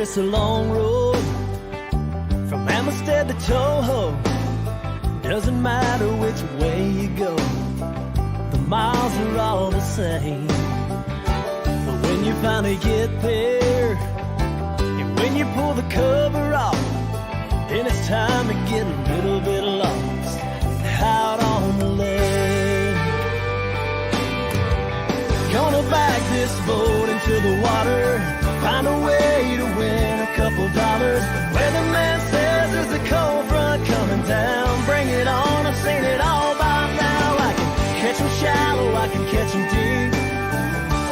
It's a long road from Amistad to Toho. Doesn't matter which way you go, the miles are all the same. But when you finally get there, and when you pull the cover off, then it's time to get a little bit lost out on the lake. Gonna back this boat into the water, find a way to win a couple dollars. Weatherman says there's a cold front coming down. Bring it on, I've seen it all by now. I can catch them shallow, I can catch them deep.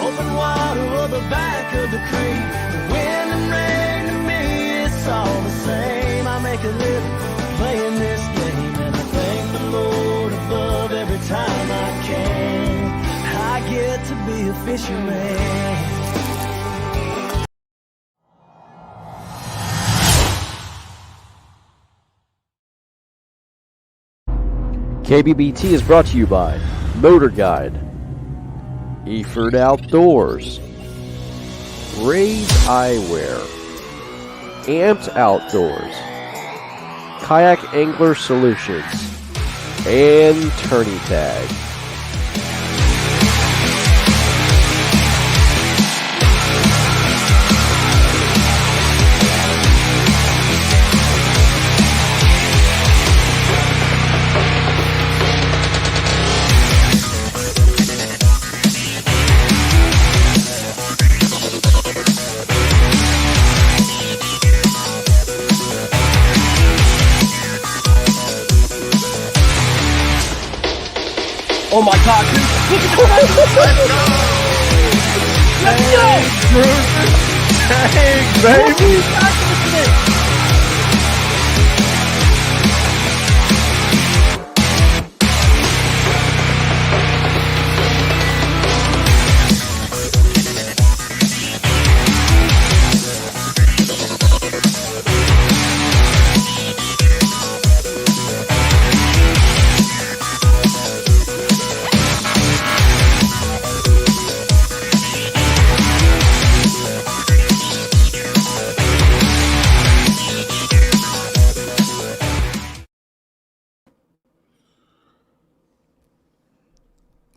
Open water or the back of the creek. The wind and rain to me, it's all the same. I make a living playing this game, and I thank the Lord above every time I can. I get to be a fisherman. KBBT is brought to you by Motor Guide, Eford Outdoors, Ray's Eyewear, Amped Outdoors, Kayak Angler Solutions, and Tourney Tag. Oh my God, dude. Look at the Let's go! Let's go! Dang, baby!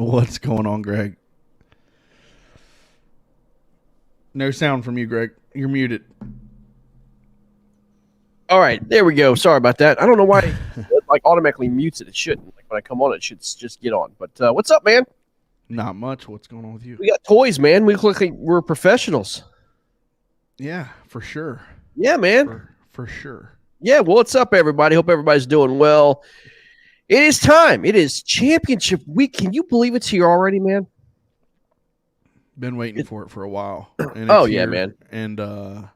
What's going on, Greg? No sound from you, Greg. You're muted. All right, there we go. Sorry about that. I don't know why it like automatically mutes it. It shouldn't. Like when I come on, it should just get on. But what's up, man? Not much. What's going on with you? We got toys, man. We look like we're professionals. Yeah, for sure. Yeah, man. For sure. Yeah, well, what's up, everybody? Hope everybody's doing well. It is time. It is championship week. Can you believe it's here already, man? Been waiting for it for a while. And oh, it's yeah, here, man. And a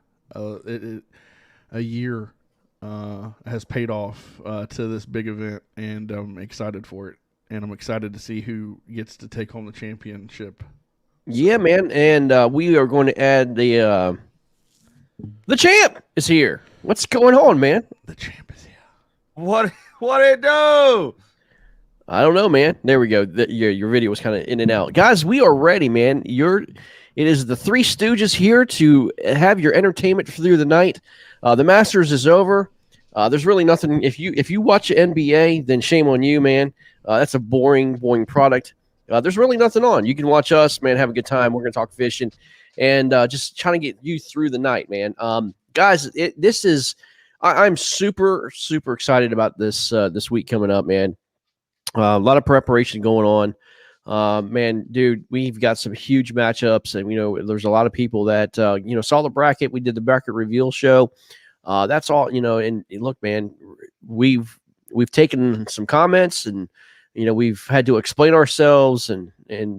year has paid off to this big event, and I'm excited for it. And I'm excited to see who gets to take home the championship. Yeah, man. And we are going to add the champ is here. What's going on, man? The champ is here. What it do? I don't know, man. There we go. Your video was kind of in and out. Guys, we are ready, man. It is the Three Stooges here to have your entertainment through the night. The Masters is over. There's really nothing. If you watch NBA, then shame on you, man. That's a boring product. There's really nothing on. You can watch us, man, have a good time. We're going to talk fishing and just trying to get you through the night, man. Guys, I'm super, super excited about this week coming up, man. A lot of preparation going on. Man, dude, we've got some huge matchups, and there's a lot of people that saw the bracket. We did the bracket reveal show. That's all, and look, man, we've taken some comments, and we've had to explain ourselves,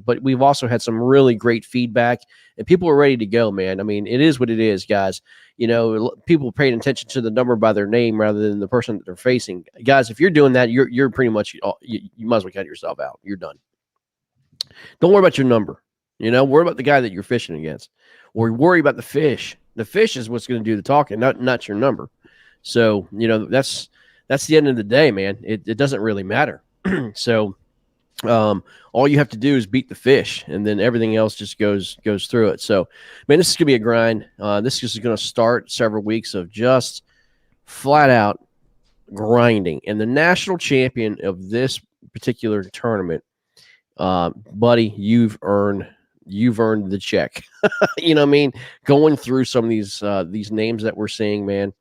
but we've also had some really great feedback, and people are ready to go, man. I mean, it is what it is, guys. People paying attention to the number by their name rather than the person that they're facing. Guys, if you're doing that, you're pretty much, you might as well cut yourself out. You're done. Don't worry about your number. Worry about the guy that you're fishing against, or worry about the fish. The fish is what's going to do the talking, not your number. So, that's the end of the day, man. It doesn't really matter. So All you have to do is beat the fish, and then everything else just goes through it. So, man, this is gonna be a grind. This is going to start several weeks of just flat out grinding. And the national champion of this particular tournament, buddy, you've earned the check. You know what I mean? Going through some of these names that we're seeing, man,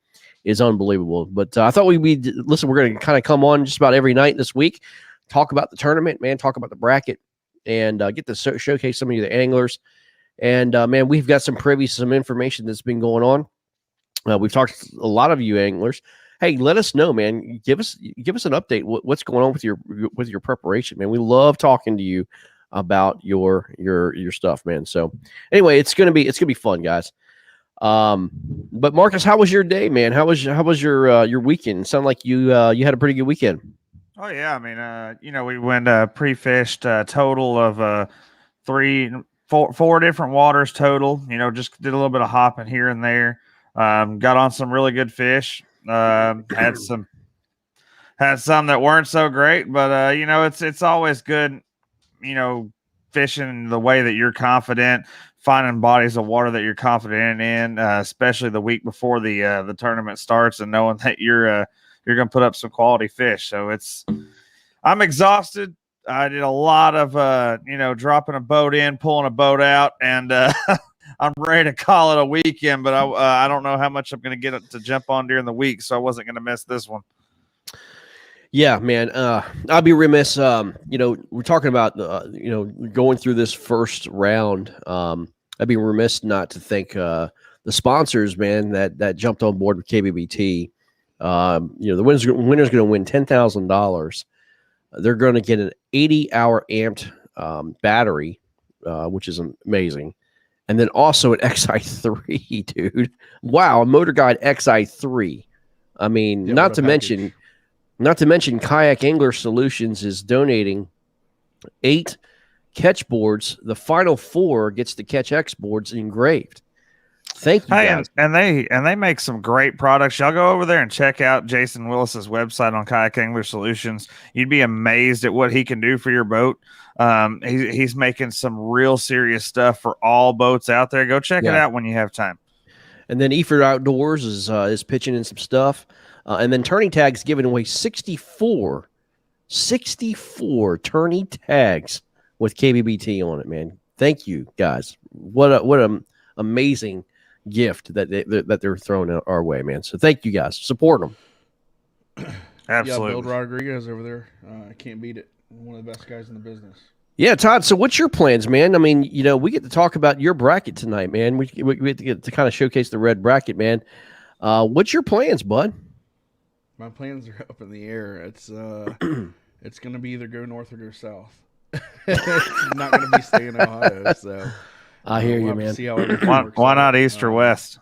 is unbelievable. But I thought we're going to kind of come on just about every night this week, talk about the tournament, man, talk about the bracket, and get to showcase some of the anglers. And man, we've got some information that's been going on. We've talked to a lot of you anglers. Hey, let us know, man. Give us an update. What's going on with your preparation, man? We love talking to you about your stuff, man. So anyway, it's gonna be fun, guys. But Marcus, how was your day, man? How was your weekend? It sounded like you had a pretty good weekend. Oh yeah, I mean, we went pre-fished a total of 4 different waters total. Just did a little bit of hopping here and there. Got on some really good fish. Had some that weren't so great, but it's always good, fishing the way that you're confident, finding bodies of water that you're confident in, especially the week before the tournament starts, and knowing that you're going to put up some quality fish. So I'm exhausted. I did a lot of dropping a boat in, pulling a boat out, and I'm ready to call it a weekend, but I don't know how much I'm going to get to jump on during the week, so I wasn't going to miss this one. Yeah, man. I'll be remiss. We're talking about going through this first round. I'd be remiss not to thank the sponsors, man, that jumped on board with KBBT. The winner's going to win $10,000. They're going to get an 80-hour amped battery, which is amazing. And then also an XI3, dude. Wow, a Motor Guide XI3. I mean, not to mention Kayak Angler Solutions is donating 8 catch boards. The final 4 gets the Catch X boards engraved. Thank you, guys. And they make some great products. Y'all go over there and check out Jason Willis's website on Kayak Angler Solutions. You'd be amazed at what he can do for your boat. He's making some real serious stuff for all boats out there. Go check it out when you have time. And then Eford Outdoors is pitching in some stuff. And then Tourney Tag's giving away 64 Tourney Tags with KBBT on it, man. Thank you, guys. What an amazing gift that they're throwing our way, man. So thank you, guys. Support them. Absolutely. Yeah, Bill Rodriguez over there. I can't beat it. One of the best guys in the business. Yeah, Todd. So what's your plans, man? I mean, we get to talk about your bracket tonight, man. We get to kind of showcase the red bracket, man. What's your plans, bud? My plans are up in the air. It's it's going to be either go north or go south. It's not going to be staying in Ohio. So I hear you, man. See how everything works why out. not east or west?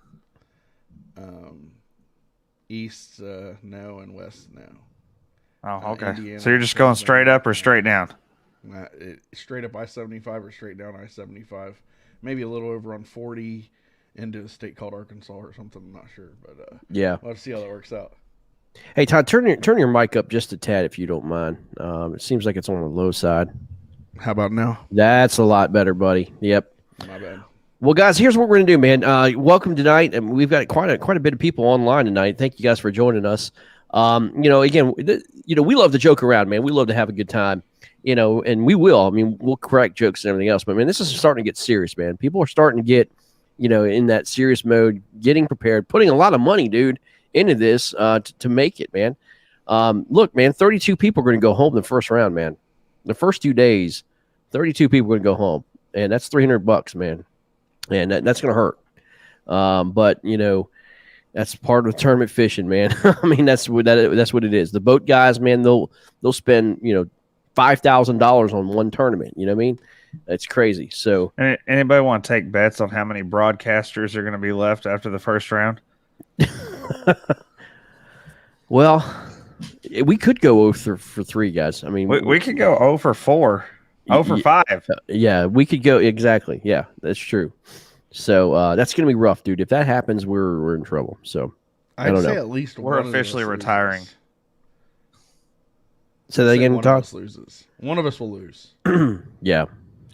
East, no, and west, no. Oh, okay. Indiana, So you're just going straight up or straight down? Straight up I-75 or straight down I-75. Maybe a little over on 40 into a state called Arkansas or something. I'm not sure, but yeah, we'll have to see how that works out. Hey, Todd, turn your mic up just a tad if you don't mind. It seems like it's on the low side. How about now? That's a lot better, buddy. Yep. My bad. Well, guys, here's what we're gonna do, man. Welcome tonight, and we've got quite a bit of people online tonight. Thank you guys for joining us. Again, we love to joke around, man. We love to have a good time, and we will. I mean, we'll crack jokes and everything else, but man, this is starting to get serious, man. People are starting to get, in that serious mode, getting prepared, putting a lot of money, dude, into this to make it, man. Look, man, 32 people are going to go home the first round, man. The first 2 days, 32 people are going to go home, and that's $300, man. And that's going to hurt. But that's part of tournament fishing, man. I mean, that's what it is. The boat guys, man, they'll spend, $5,000 on one tournament. You know what I mean? It's crazy. So anybody want to take bets on how many broadcasters are going to be left after the first round? Well, we could go 0 for 3, guys. I mean, we could go 0 for 4. 0 for 5. Yeah, we could go. Exactly. Yeah, that's true. So that's going to be rough, dude. If that happens, we're in trouble. So I don't know. At least we're officially retiring. Say that Say again, one of Todd. us loses. One of us will lose. Yeah.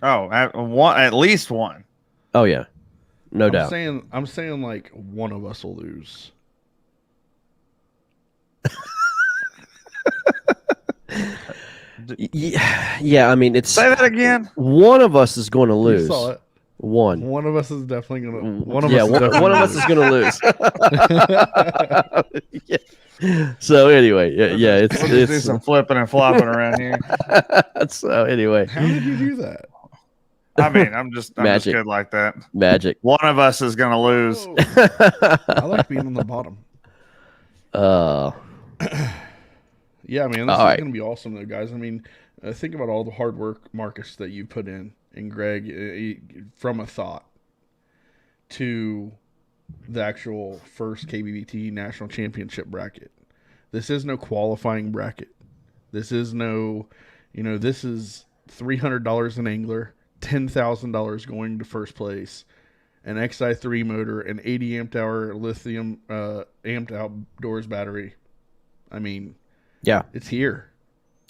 Oh, at least one. Oh yeah. No I'm doubt. saying like one of us will lose. Yeah. I mean, it's Say that again. one of us is going to You lose. saw it. One. One of us is definitely gonna. One of Yeah, us. one of us is going to lose. Yeah. So anyway, yeah, We'll just do it's some flipping and flopping around here. so anyway, How did you do that? I mean, I'm just Magic. good like that. magic. One of us is going to lose. I like being on the bottom. Yeah, man, this All right. is going to be awesome, though, guys. I mean, think about all the hard work, Marcus, that you put in, and Greg, from a thought to the actual first KBBT National Championship bracket. This is no qualifying bracket. This is no, this is $300 an angler, $10,000 going to first place, an XI3 motor, an 80 amp hour lithium amped outdoors battery. I mean, Yeah. it's here.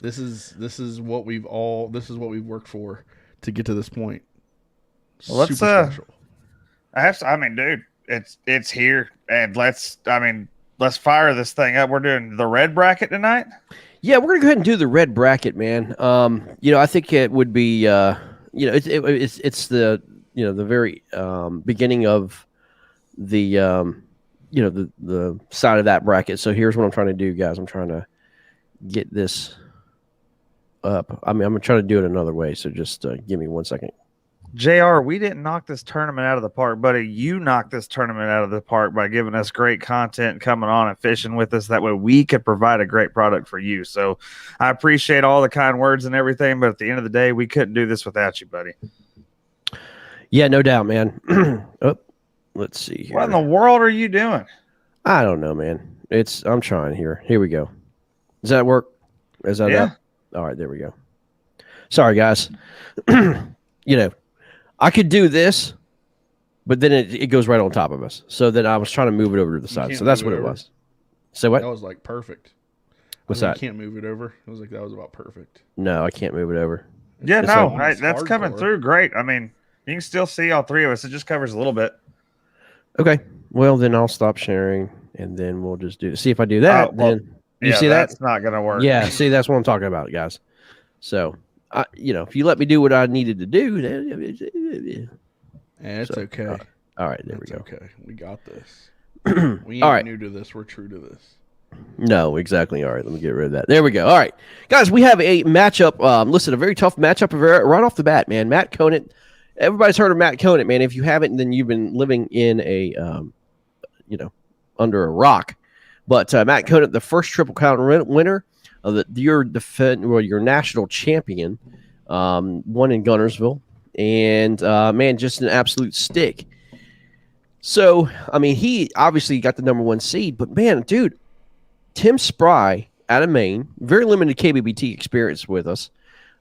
This is what we've worked for to get to this point. Well, let's, Super special. I mean, dude, it's here, and let's fire this thing up. We're doing the red bracket tonight. Yeah, we're gonna go ahead and do the red bracket, man. I think it would be, it's the the very beginning of the the side of that bracket. So here's what I'm trying to do, guys. I'm trying to get this up. I mean, I'm trying to do it another way. So just give me 1 second. JR, we didn't knock this tournament out of the park, buddy. You knocked this tournament out of the park by giving us great content, coming on and fishing with us. That way we could provide a great product for you. So I appreciate all the kind words and everything, but at the end of the day, we couldn't do this without you, buddy. Yeah, no doubt, man. Let's see here. What in the world are you doing? I don't know, man. I'm trying here. Here we go. Does that work? Is that Yeah. up? All right, there we go. Sorry, guys. I could do this, but then it goes right on top of us. So then I was trying to move it over to the side. can't So that's move what it it over. was. So what? That was like perfect. What's I that? can't move it over. I was like, that was about perfect. No, I can't move it over. Yeah, It's no, all- right, that's coming hardcore. through great. I mean, you can still see all three of us. It just covers a little bit. Okay. Well, then I'll stop sharing, and then we'll just do. See if I do that. Oh, well, then you see that? That's not going to work. Yeah. See, that's what I'm talking about, guys. So, if you let me do what I needed to do, then And it's So, okay. all right, there we It's go. okay. We got this. We ain't All right. new to this. We're true to this. No, exactly. All right, let me get rid of that. There we go. All right, guys, we have a matchup. Listen, a very tough matchup right off the bat, man. Matt Conant. Everybody's heard of Matt Conant, man. If you haven't, then you've been living in a, under a rock. But Matt Conant, the first Triple Crown winner of your national champion, won in Gunnersville, and man, just an absolute stick. So, I mean, he obviously got the #1 seed, but man, dude. Tim Spry out of Maine, very limited KBBT experience with us.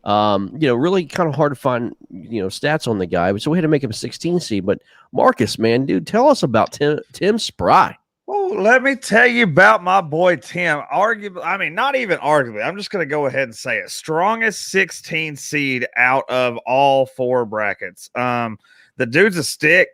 Really kind of hard to find, stats on the guy. So we had to make him a 16 seed. But Marcus, man, dude, tell us about Tim Spry. Well, let me tell you about my boy Tim. Not even arguably. I'm just going to go ahead and say it. Strongest 16 seed out of all four brackets. The dude's a stick.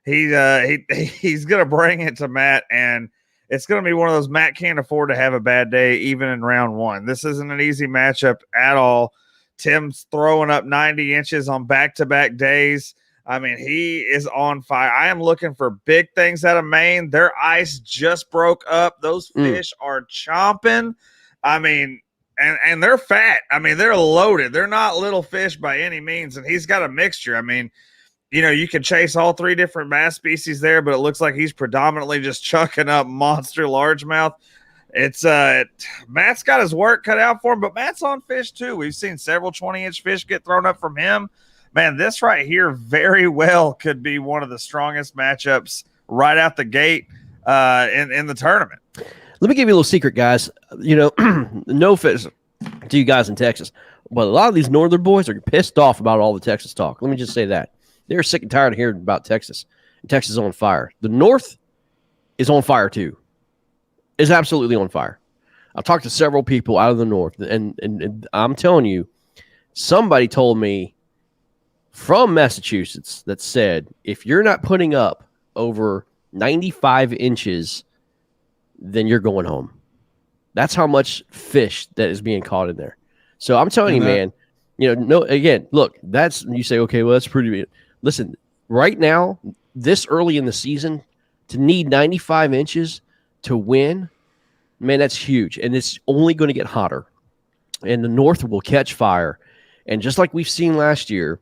He's going to bring it to Matt, and it's going to be one of those Matt can't afford to have a bad day, even in round one. This isn't an easy matchup at all. Tim's throwing up 90 inches on back-to-back days. I mean, he is on fire. I am looking for big things out of Maine. Their ice just broke up. Those fish are chomping. I mean, and they're fat. I mean, they're loaded. They're not little fish by any means, and he's got a mixture. I mean, you can chase all three different bass species there, but it looks like he's predominantly just chucking up monster largemouth. It's Matt's got his work cut out for him, but Matt's on fish too. We've seen several 20-inch fish get thrown up from him. Man, this right here very well could be one of the strongest matchups right out the gate in the tournament. Let me give you a little secret, guys. No offense to you guys in Texas, but a lot of these northern boys are pissed off about all the Texas talk. Let me just say that. They're sick and tired of hearing about Texas. Texas is on fire. The North is on fire too. Is absolutely on fire. I've talked to several people out of the north, and I'm telling you, somebody told me from Massachusetts that said if you're not putting up over 95 inches, then you're going home. That's how much fish that is being caught in there. So I'm telling you, man, again, look, that's, you say, okay, well, that's pretty. Listen, right now, this early in the season, to need 95 inches to win, man, that's huge. And it's only going to get hotter. And the north will catch fire. And just like we've seen last year,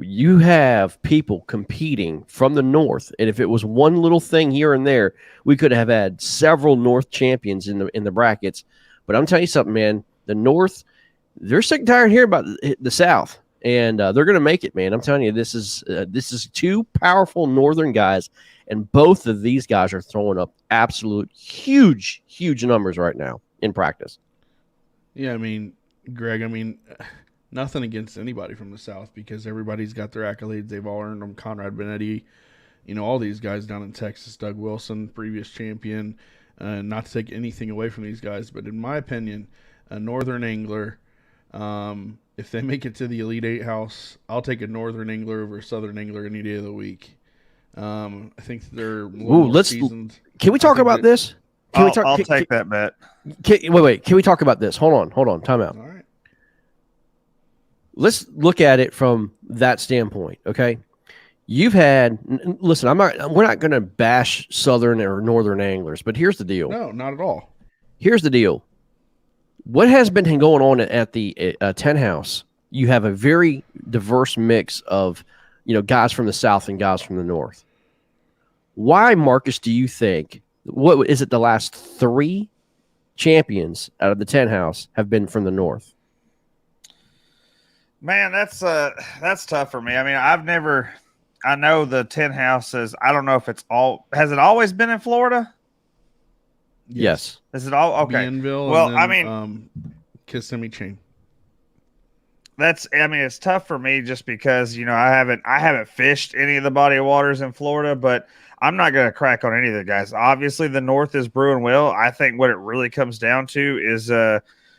you have people competing from the north. And if it was one little thing here and there, we could have had several north champions in the brackets. But I'm telling you something, man, the north, they're sick and tired here about the south. And they're going to make it, man. I'm telling you, this is two powerful northern guys. And both of these guys are throwing up absolute huge, huge numbers right now in practice. Yeah, I mean, Greg, nothing against anybody from the South because everybody's got their accolades. They've all earned them. Conrad Benetti, all these guys down in Texas, Doug Wilson, previous champion. Not to take anything away from these guys, but in my opinion, a northern angler, if they make it to the Elite Eight house, I'll take a northern angler over a southern angler any day of the week. I think they're more seasoned. Can we talk about this? I'll take that bet. Wait. Can we talk about this? Hold on. Time out. All right. Let's look at it from that standpoint, okay? You've had, listen, we're not going to bash southern or northern anglers, but here's the deal. No, not at all. Here's the deal. What has been going on at the 10 house? You have a very diverse mix of, guys from the south and guys from the north. Why, Marcus, do you think, what is it, the last 3 champions out of the 10 house have been from the north? Man, that's tough for me. I know the 10 houses. I don't know if has it always been in Florida? Yes. Is it all okay? Bienville, well, Kissimmee Chain. It's tough for me just because, I haven't fished any of the body of waters in Florida, but I'm not going to crack on any of the guys. Obviously the north is brewing well. I think what it really comes down to is,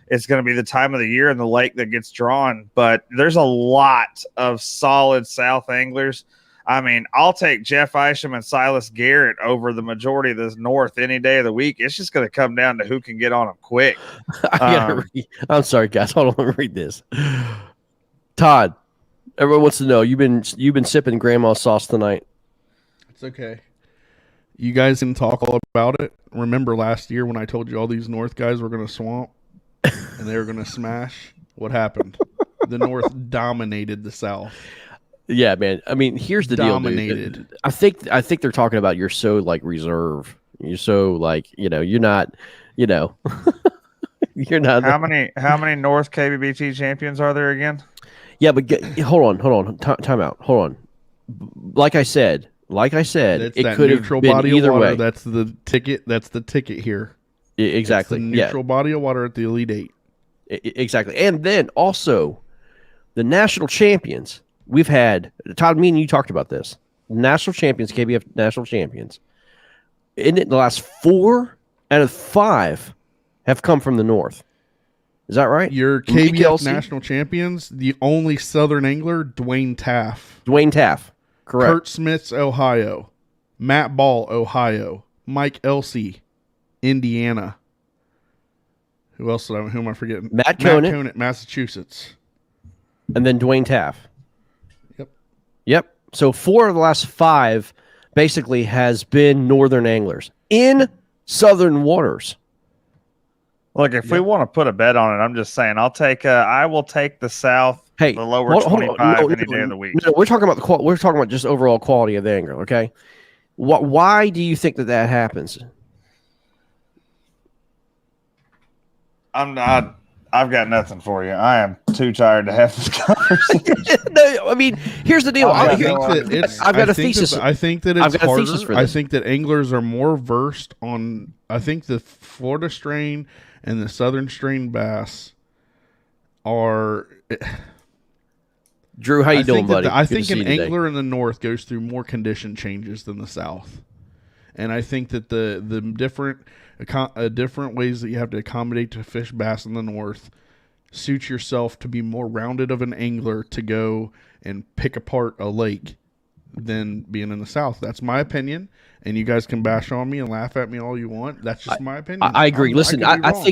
it's going to be the time of the year and the lake that gets drawn, but there's a lot of solid South anglers. I'll take Jeff Isham and Silas Garrett over the majority of the north any day of the week. It's just going to come down to who can get on them quick. I'm sorry, guys. Hold on. Let me read this. Todd, everyone wants to know, you've been sipping grandma's sauce tonight. It's okay. You guys can talk all about it. Remember last year when I told you all these north guys were going to swamp? And they were going to smash. What happened? The North dominated the South. Yeah, man. Here's the deal, dude. I think they're talking about you're so reserve. You're so you're not, you're not. How many North KBBT champions are there again? Yeah, but hold on. Time out. Hold on. Like I said, it could have been body either of water. way. That's the ticket. That's the ticket here. Exactly. It's the neutral body of water at the Elite Eight. Exactly. And then also the national champions. We've had, Todd, me and you talked about this. National champions, KBF national champions. In the last 4 out of 5 have come from the north. Is that right? Your KBF national champions, the only Southern angler, Dwayne Taff. Correct. Kurt Smith's Ohio. Matt Ball, Ohio. Mike Elsey, Indiana. Who else? Who am I forgetting? Matt Conant, Massachusetts. And then Dwayne Taff. Yep. So 4 of the last 5 basically has been northern anglers in southern waters. Look, if we want to put a bet on it, I'm just saying I will take the South, the lower 25 any day of the week. No, we're talking about just overall quality of the angler, okay? Why do you think that happens? I've got nothing for you. I am too tired to have this conversation. No, here's the deal. I got a thesis. I think that it's harder. I think that anglers are more versed on. I think the Florida strain and the Southern strain bass are. Drew, how you doing, buddy? I think an angler in the North goes through more condition changes than the South. And I think that the different ways that you have to accommodate to fish bass in the north suits yourself to be more rounded of an angler to go and pick apart a lake than being in the south. That's my opinion, and you guys can bash on me and laugh at me all you want. That's just my opinion. I agree. Listen, could be I wrong.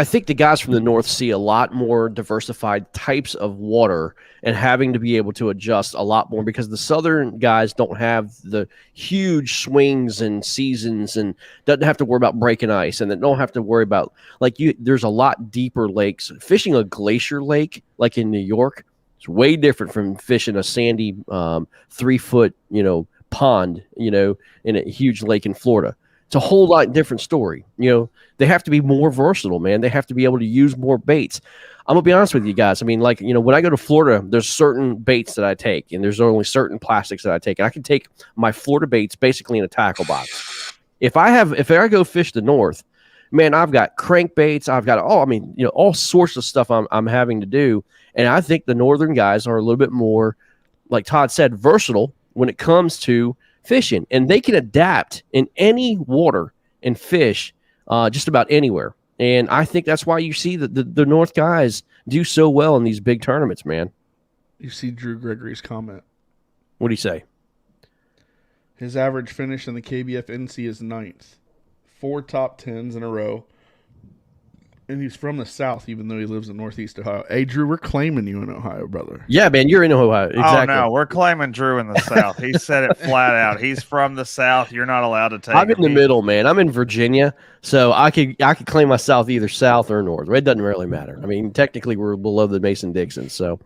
think the guys from the north see a lot more diversified types of water and having to be able to adjust a lot more, because the southern guys don't have the huge swings and seasons and doesn't have to worry about breaking ice, and they don't have to worry about there's a lot deeper lakes. Fishing a glacier lake like in New York, it's way different from fishing a sandy 3-foot pond in a huge lake in Florida. It's a whole lot different story. They have to be more versatile, man. They have to be able to use more baits. I'm gonna be honest with you guys. I mean, when I go to Florida, there's certain baits that I take, and there's only certain plastics that I take. And I can take my Florida baits basically in a tackle box. If I go fish the north, man, I've got crankbaits. I've got all sorts of stuff I'm having to do. And I think the northern guys are a little bit more, like Todd said, versatile when it comes to fishing, and they can adapt in any water and fish just about anywhere. And I think that's why you see the North guys do so well in these big tournaments, man. You see Drew Gregory's comment. What do you say? His average finish in the KBF NC is 9th. 4 top 10s in a row. And he's from the South, even though he lives in Northeast Ohio. Hey, Drew, we're claiming you in Ohio, brother. Yeah, man, you're in Ohio. Exactly. Oh, no, we're claiming Drew in the South. He said it flat out. He's from the South. You're not allowed to take I'm in the him. middle, man. I'm in Virginia, so I could claim myself either South or North. It doesn't really matter. I mean, technically, we're below the Mason-Dixon. So,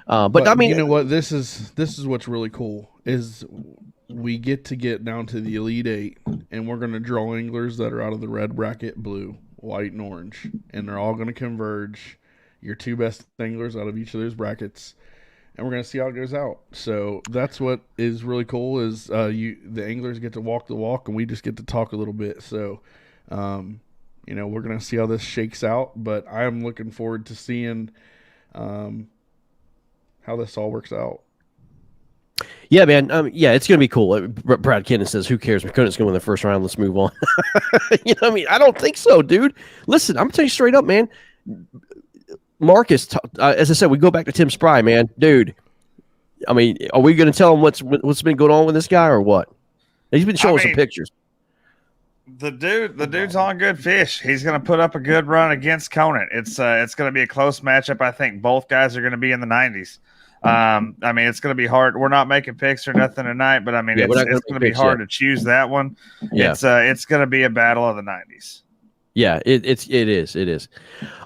but I mean, you know what? This is what's really cool is we get down to the Elite Eight, and we're going to draw anglers that are out of the red bracket, blue, white, and orange, and they're all going to converge. Your 2 best anglers out of each of those brackets, and we're going to see how it goes out. So that's what is really cool is the anglers get to walk the walk, and we just get to talk a little bit. So, we're going to see how this shakes out, but I am looking forward to seeing how this all works out. Yeah, man. It's going to be cool. Brad Kennan says, who cares? McConnell's going to win the first round. Let's move on. I don't think so, dude. Listen, I'm going to tell you straight up, man. Marcus, as I said, we go back to Tim Spry, man. Dude, I mean, are we going to tell him what's been going on with this guy or what? He's been showing some pictures. The dude's on good fish. He's going to put up a good run against Conant. It's going to be a close matchup. I think both guys are going to be in the 90s. It's going to be hard. We're not making picks or nothing tonight, but it's going to be hard to choose that one. Yeah. It's going to be a battle of the 90s. Yeah, it is.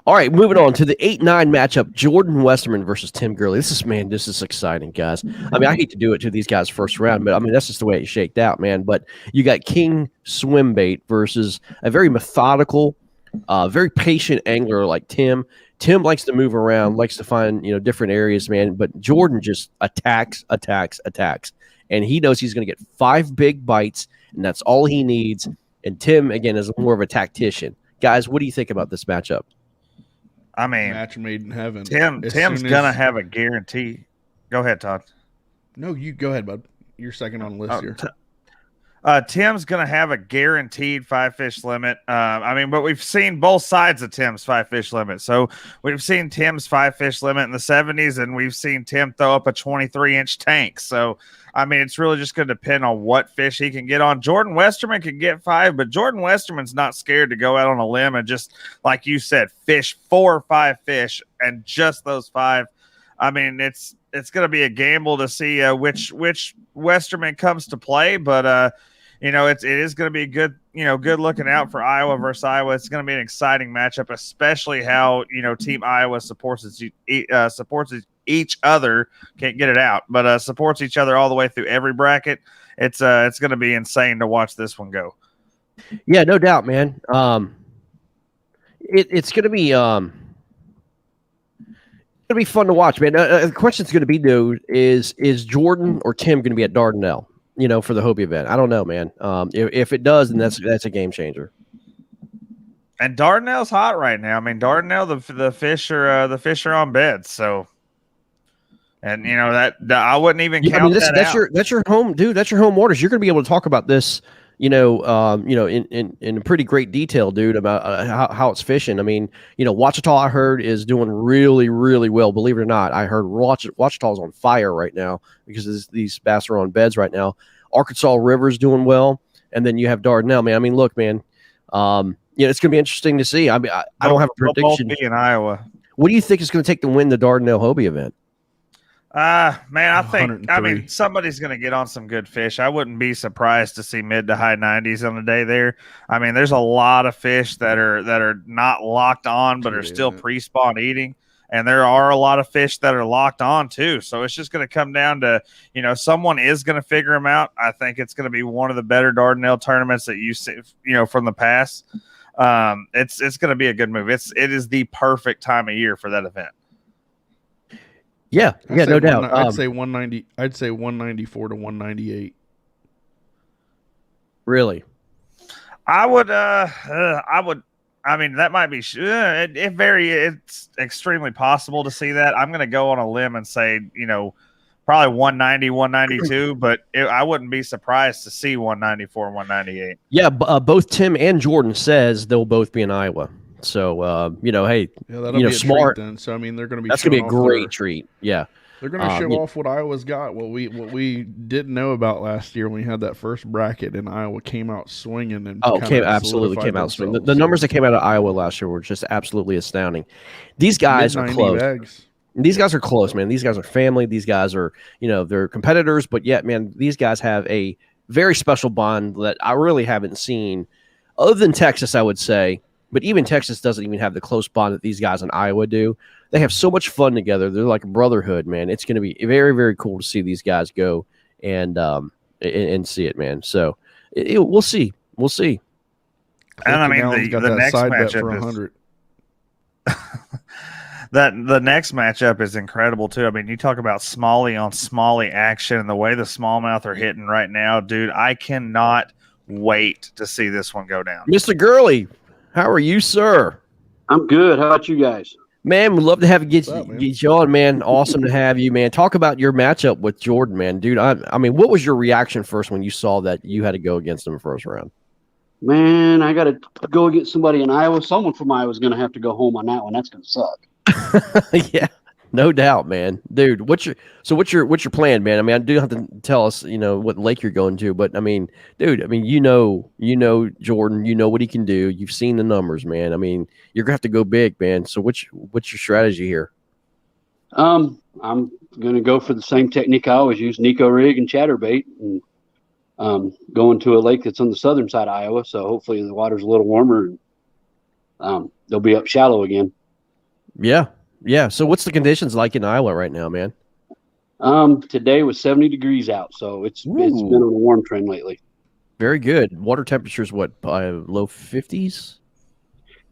All right, moving on to the 8-9 matchup, Jordan Westerman versus Tim Gurley. This is exciting, guys. I mean, I hate to do it to these guys first round, but I mean, that's just the way it shaked out, man. But you got King Swimbait versus a very methodical, very patient angler like Tim. Tim likes to move around, likes to find different areas, man. But Jordan just attacks, and he knows he's going to get 5 big bites, and that's all he needs. And Tim, again, is more of a tactician. Guys, what do you think about this matchup? I mean, match made in heaven. Tim's going to have a guarantee. Go ahead, Todd. No, you go ahead, bud. You're second on the list here. Tim's going to have a guaranteed 5-fish limit. But we've seen both sides of Tim's 5-fish limit. So we've seen Tim's 5-fish limit in the 70s, and we've seen Tim throw up a 23-inch tank. So, it's really just going to depend on what fish he can get on. Jordan Westerman can get 5, but Jordan Westerman's not scared to go out on a limb and just, like you said, fish 4 or 5 fish and just those 5. It's going to be a gamble to see which Westerman comes to play, but it is going to be good looking out for Iowa versus Iowa. It's going to be an exciting matchup, especially how Team Iowa supports each other. Can't get it out, but supports each other all the way through every bracket. It's going to be insane to watch this one go. Yeah, no doubt, man. It's going to be It'll be fun to watch, man. The question's going to be, though, is Jordan or Tim going to be at Dardanelle, for the Hobie event? I don't know, man. If it does, then that's a game changer. And Dardanelle's hot right now. Dardanelle, the fish are on beds. So, and that I wouldn't even count that out. That's your home, dude. That's your home waters. You're going to be able to talk about this in pretty great detail, dude, about how it's fishing. I mean, Ouachita, I heard, is doing really, really well. Believe it or not, I heard Ouachita is on fire right now because these bass are on beds right now. Arkansas River's doing well, and then you have Dardanelle, man. I mean, look, man, it's going to be interesting to see. I mean, I don't have a prediction. They'll both be in Iowa. What do you think is going to take to win the Dardanelle Hobie event? Man, I mean, 103. somebody's going to get on some good fish. I wouldn't be surprised to see mid to high 90s on the day there. I mean, there's a lot of fish that are not locked on, but are still pre-spawn eating. And there are a lot of fish that are locked on too. So it's just going to come down to, someone is going to figure them out. I think it's going to be one of the better Dardanelle tournaments that you see, from the past. It's going to be a good move. It is the perfect time of year for that event. Yeah, no doubt. I'd say 190. I'd say 194 to 198. Really? I would. I mean, that might be. It's extremely possible to see that. I'm going to go on a limb and say, probably 190, 192, but I wouldn't be surprised to see 194, 198. Yeah, both Tim and Jordan says they'll both be in Iowa. So, hey, that'll be a smart. treat then. So I mean, they're going to be. That's going to be a great treat. Yeah, they're going to show off what Iowa's got. What we didn't know about last year when we had that first bracket, and Iowa came out swinging and absolutely came out swinging. The numbers that came out of Iowa last year were just absolutely astounding. These guys are close. Bags. These guys are close, man. These guys are family. These guys are, they're competitors, but yet, man, these guys have a very special bond that I really haven't seen, other than Texas, I would say. But even Texas doesn't even have the close bond that these guys in Iowa do. They have so much fun together. They're like a brotherhood, man. It's going to be very, very cool to see these guys go and see it, man. So we'll see. We'll see. And I mean, the next matchup is the next matchup is incredible too. I mean, you talk about Smalley on Smalley action and the way the smallmouth are hitting right now, dude. I cannot wait to see this one go down. Mr. Gurley, how are you, sir? I'm good. How about you guys? Man, we'd love to have you get you on, man. Awesome to have you, man. Talk about your matchup with Jordan, man. Dude, I mean, what was your reaction first when you saw that you had to go against him first round? Man, I got to go against somebody in Iowa. Someone from Iowa is going to have to go home on that one. That's going to suck. Yeah, no doubt, man. Dude, what's your plan, man? I mean, I do have to tell us, what lake you're going to, but I mean, dude, you know Jordan, you know what he can do. You've seen the numbers, man. I mean, you're gonna have to go big, man. So what's your strategy here? I'm gonna go for the same technique I always use: Nico rig and chatterbait, and going to a lake that's on the southern side of Iowa. So hopefully the water's a little warmer, and they'll be up shallow again. Yeah. So what's the conditions like in Iowa right now, man? Today was 70 degrees out, so it's been on a warm trend lately. Very good. Water temperatures, what, low 50s?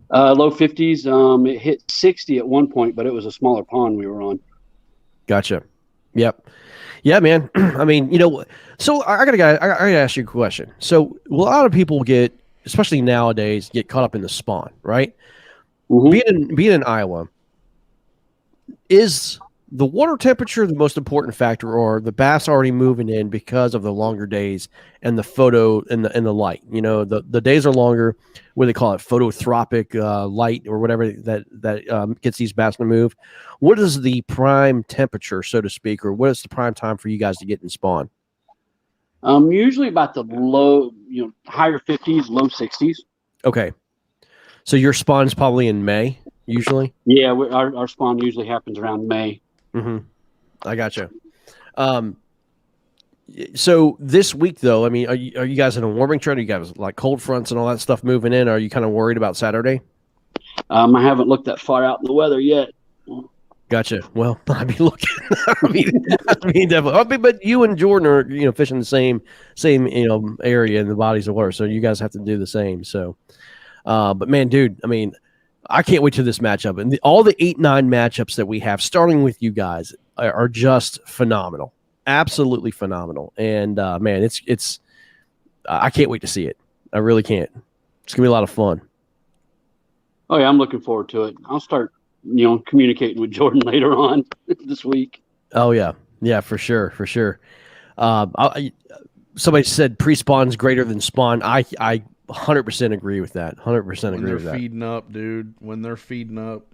Low 50s. It hit 60 at one point, but it was a smaller pond we were on. Gotcha. Yep. Yeah, man. I mean, so I gotta ask you a question. So a lot of people especially nowadays, get caught up in the spawn, right? Mm-hmm. Being in Iowa, is the water temperature the most important factor, or the bass already moving in because of the longer days and the photo and the light? The days are longer. What do they call it? Phototropic light or whatever that gets these bass to move. What is the prime temperature, so to speak, or what is the prime time for you guys to get in spawn? Usually about the low, higher 50s, low 60s. Okay. So your spawn's probably in May, usually? Yeah, our spawn usually happens around May. Mm-hmm. I gotcha. So this week, though, I mean, are you guys in a warming trend? Are you guys like cold fronts and all that stuff moving in? Are you kind of worried about Saturday? I haven't looked that far out in the weather yet. Gotcha. Well, I'd be looking. I mean, definitely. But you and Jordan are, fishing the same, area in the bodies of water, so you guys have to do the same. So, but man, dude, I mean, I can't wait to this matchup, and all the 8-9 matchups that we have, starting with you guys, are just phenomenal, absolutely phenomenal. And man, it's I can't wait to see it. I really can't. It's gonna be a lot of fun. Oh yeah, I'm looking forward to it. I'll start, communicating with Jordan later on this week. Oh yeah, for sure. somebody said pre-spawn's greater than spawn. I 100% agree with that. 100% When agree they're with that. feeding up, dude. When they're feeding up.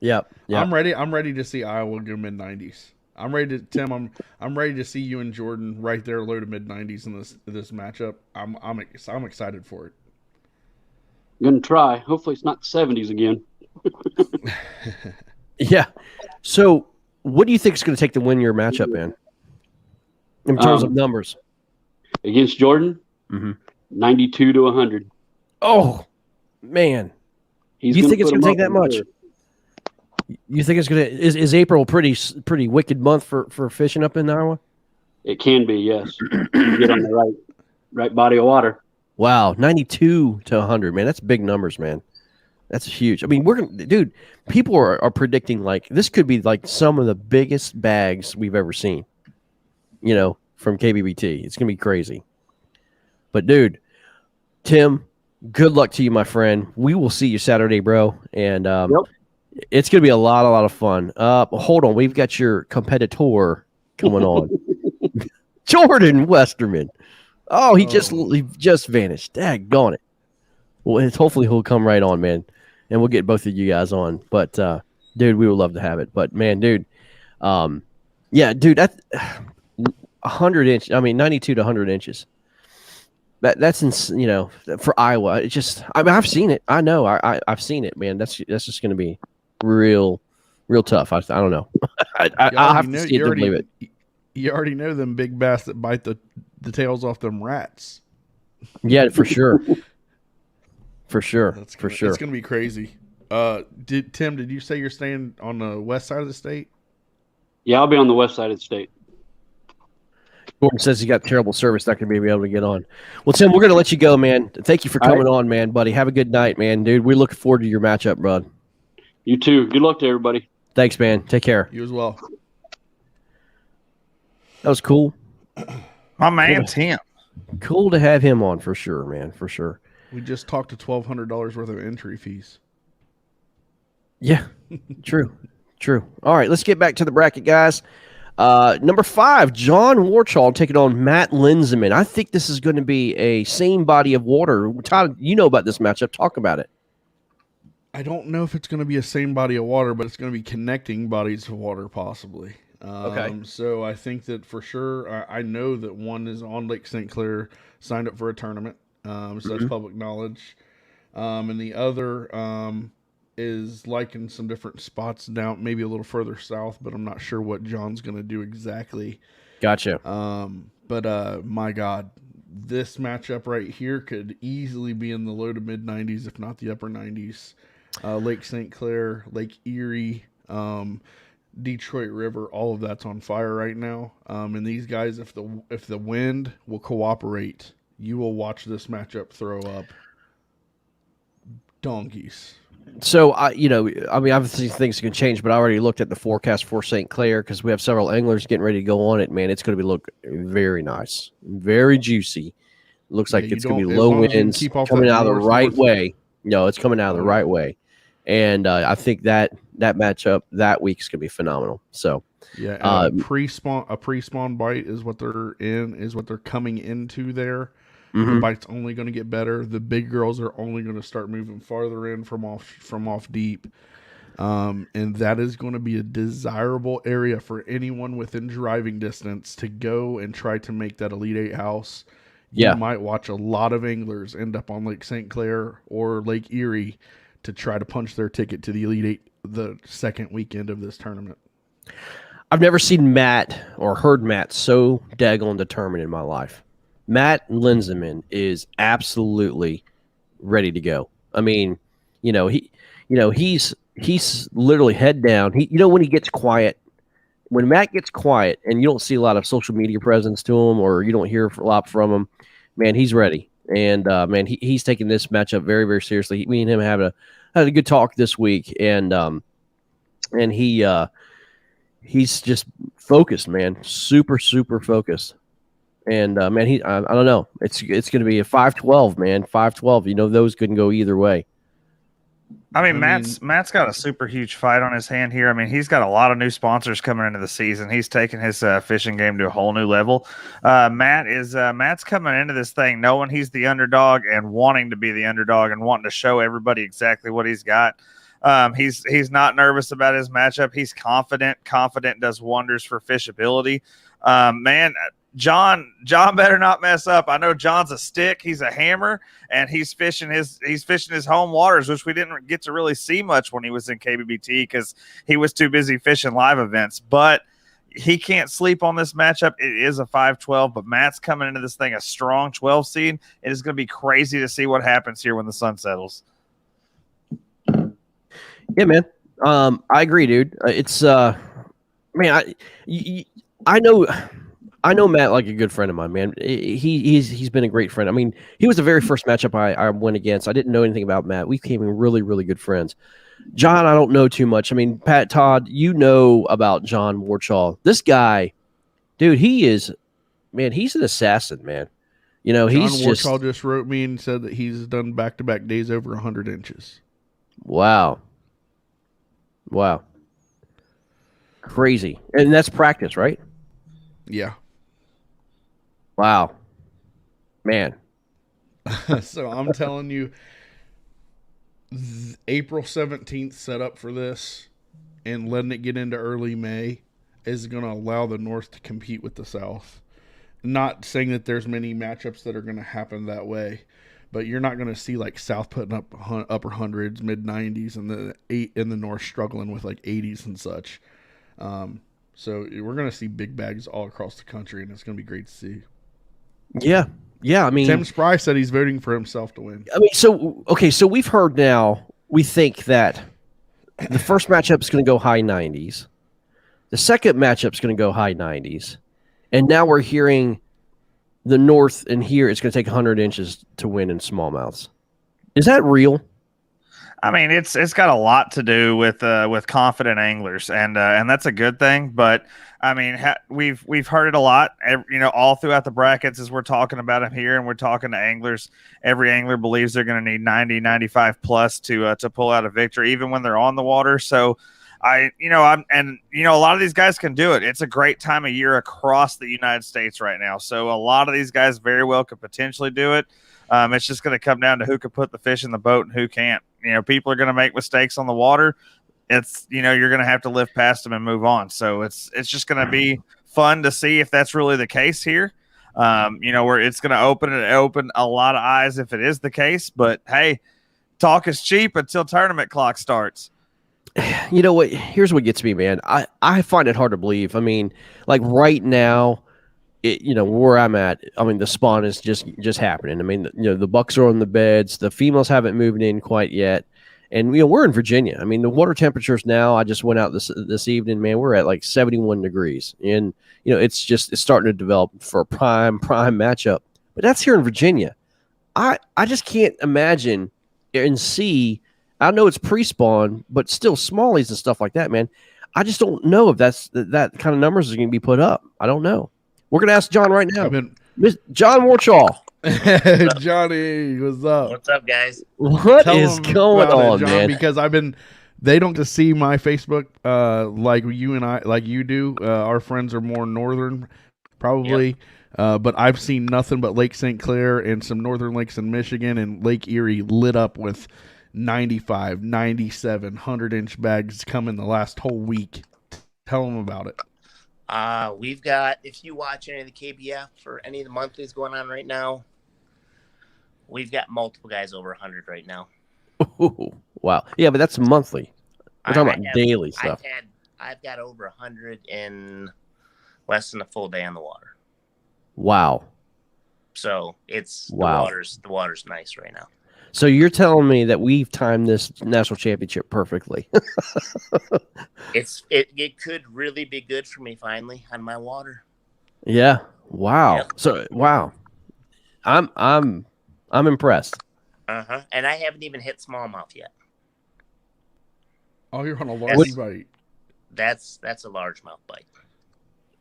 Yep. I'm ready. I'm ready to see Iowa go mid-90s. I'm ready to Tim. I'm ready to see you and Jordan right there, low to mid-90s in this matchup. I'm excited for it. Gonna try. Hopefully, it's not the 70s again. Yeah. So, what do you think is going to take to win your matchup, man? In terms of numbers. Against Jordan, Mhm. 92 to 100. Oh, man. He's You think it's put going to him take that up for much? sure. You think it's going to is April a pretty wicked month for fishing up in Iowa? It can be, yes. You get on the right body of water. Wow, 92 to 100, man. That's big numbers, man. That's huge. I mean, dude, people are predicting like this could be like some of the biggest bags we've ever seen, from KBBT. It's going to be crazy. But, dude, Tim, good luck to you, my friend. We will see you Saturday, bro. And it's going to be a lot of fun. Hold on. We've got your competitor coming on. Jordan Westerman. Oh, he just vanished. Daggone it. Well, hopefully he'll come right on, man, and we'll get both of you guys on. But, dude, we would love to have it. But, man, dude, yeah, dude, that 100 inch. I mean, 92 to 100 inches. That's for Iowa. It just, I mean, I've seen it. I know. I've seen it, man. That's just going to be real tough. I don't know. I'll have to see it to believe it. You already know them big bass that bite the tails off them rats. Yeah, for sure. For sure. It's going to be crazy. Tim, did you say you're staying on the west side of the state? Yeah, I'll be on the west side of the state. Gordon says he got terrible service, not going to be able to get on. Well, Tim, we're going to let you go, man. Thank you for coming on, man, buddy. Have a good night, man. Dude, we look forward to your matchup, bud. You too. Good luck to everybody. Thanks, man. Take care. You as well. That was cool. My man, Tim. Cool to have him on for sure, man, for sure. We just talked to $1,200 worth of entry fees. Yeah, true. All right, let's get back to the bracket, guys. Number 5, John Warchall taking on Matt Linseman. I think this is going to be a same body of water. Todd, you know about this matchup. Talk about it. I don't know if it's going to be a same body of water, but it's going to be connecting bodies of water possibly. Okay. So I think that for sure, I know that one is on Lake St. Clair, signed up for a tournament. So that's public knowledge. And the other is like in some different spots down, maybe a little further south, but I'm not sure what John's going to do exactly. Gotcha. But my God, this matchup right here could easily be in the low to mid 90s, if not the upper 90s. Lake St. Clair, Lake Erie, Detroit River, all of that's on fire right now. And these guys, if the wind will cooperate, you will watch this matchup throw up donkeys. So, I mean, obviously things can change, but I already looked at the forecast for St. Clair because we have several anglers getting ready to go on it. Man, it's going to look very nice, very juicy. Looks like it's going to be low winds coming out of the right way. No, it's coming out of the right way. And I think that matchup that week is going to be phenomenal. So, yeah, a pre-spawn bite is what they're coming into there. The bite's only going to get better. The big girls are only going to start moving farther in from off deep. And that is going to be a desirable area for anyone within driving distance to go and try to make that Elite 8 house. Yeah. You might watch a lot of anglers end up on Lake St. Clair or Lake Erie to try to punch their ticket to the Elite 8 the second weekend of this tournament. I've never seen Matt or heard Matt so daggone determined in my life. Matt Linseman is absolutely ready to go. I mean, he's literally head down. When he gets quiet, when Matt gets quiet and you don't see a lot of social media presence to him or you don't hear a lot from him, man, he's ready. And man, he's taking this matchup very, very seriously. Me and him had a good talk this week, and he's just focused, man, super, super focused. And man, I don't know. It's going to be a 5-12, man, 5-12. Those couldn't go either way. I mean, Matt's got a super huge fight on his hand here. I mean, he's got a lot of new sponsors coming into the season. He's taking his fishing game to a whole new level. Matt's coming into this thing knowing he's the underdog and wanting to be the underdog and wanting to show everybody exactly what he's got. He's not nervous about his matchup. He's confident. Confident does wonders for fishability. Man, John better not mess up. I know John's a stick. He's a hammer, and he's fishing his home waters, which we didn't get to really see much when he was in KBBT because he was too busy fishing live events. But he can't sleep on this matchup. It is a 5-12, but Matt's coming into this thing a strong 12 seed. It is going to be crazy to see what happens here when the sun settles. Yeah, man. I agree, dude. It's man, I know Matt like a good friend of mine, man. He's been a great friend. I mean, he was the very first matchup I went against. I didn't know anything about Matt. We became really, really good friends. John, I don't know too much. I mean, Pat, Todd, you know about John Warchall. This guy, dude, he's an assassin, man. You know, John Warchall just wrote me and said that he's done back-to-back days over 100 inches. Wow. Crazy. And that's practice, right? Yeah. Wow. Man. So I'm telling you, April 17th set up for this and letting it get into early May is going to allow the North to compete with the South. Not saying that there's many matchups that are going to happen that way, but you're not going to see like South putting up upper hundreds, mid 90s, and the North struggling with like 80s and such. So we're going to see big bags all across the country, and it's going to be great to see. Yeah. I mean, Tim Spry said he's voting for himself to win. I mean, so we've heard now. We think that the first matchup is going to go high 90s. The second matchup is going to go high 90s, and now we're hearing the North and here it's going to take 100 inches to win in smallmouths. Is that real? I mean, it's got a lot to do with confident anglers, and that's a good thing. But I mean, we've heard it a lot, all throughout the brackets as we're talking about them here, and we're talking to anglers. Every angler believes they're going to need 90, 95 plus to pull out a victory, even when they're on the water. So a lot of these guys can do it. It's a great time of year across the United States right now. So a lot of these guys very well could potentially do it. It's just going to come down to who can put the fish in the boat and who can't. People are going to make mistakes on the water. It's, you're going to have to live past them and move on. So it's just going to be fun to see if that's really the case here. Where it's going to open a lot of eyes if it is the case. But hey, talk is cheap until tournament clock starts. You know what? Here's what gets me, man. I find it hard to believe. I mean, like right now, where I'm at, I mean, the spawn is just happening. I mean, the bucks are on the beds. The females haven't moved in quite yet. And, we're in Virginia. I mean, the water temperatures now, I just went out this evening, man, we're at like 71 degrees. And, it's starting to develop for a prime matchup. But that's here in Virginia. I just can't imagine and see. I know it's pre-spawn, but still smallies and stuff like that, man. I just don't know if that kind of numbers are going to be put up. I don't know. We're going to ask John right now. John Warchall. Johnny, what's up? What's up, guys? What is going on, John, man? Because they don't just see my Facebook like you and I, like you do. Our friends are more northern, probably. Yep. But I've seen nothing but Lake St. Clair and some northern lakes in Michigan and Lake Erie lit up with 95, 97, 100-inch bags coming the last whole week. Tell them about it. We've got, if you watch any of the KBF or any of the monthlies going on right now, we've got multiple guys over 100 right now. Ooh, wow. Yeah, but that's monthly. We're talking about daily stuff. I've got over 100 in less than a full day on the water. Wow. So it's the water's nice right now. So you're telling me that we've timed this national championship perfectly? It could really be good for me finally on my water. Yeah. Wow. Yeah. So wow. I'm impressed. And I haven't even hit smallmouth yet. Oh, you're on a large bite. That's a largemouth bite.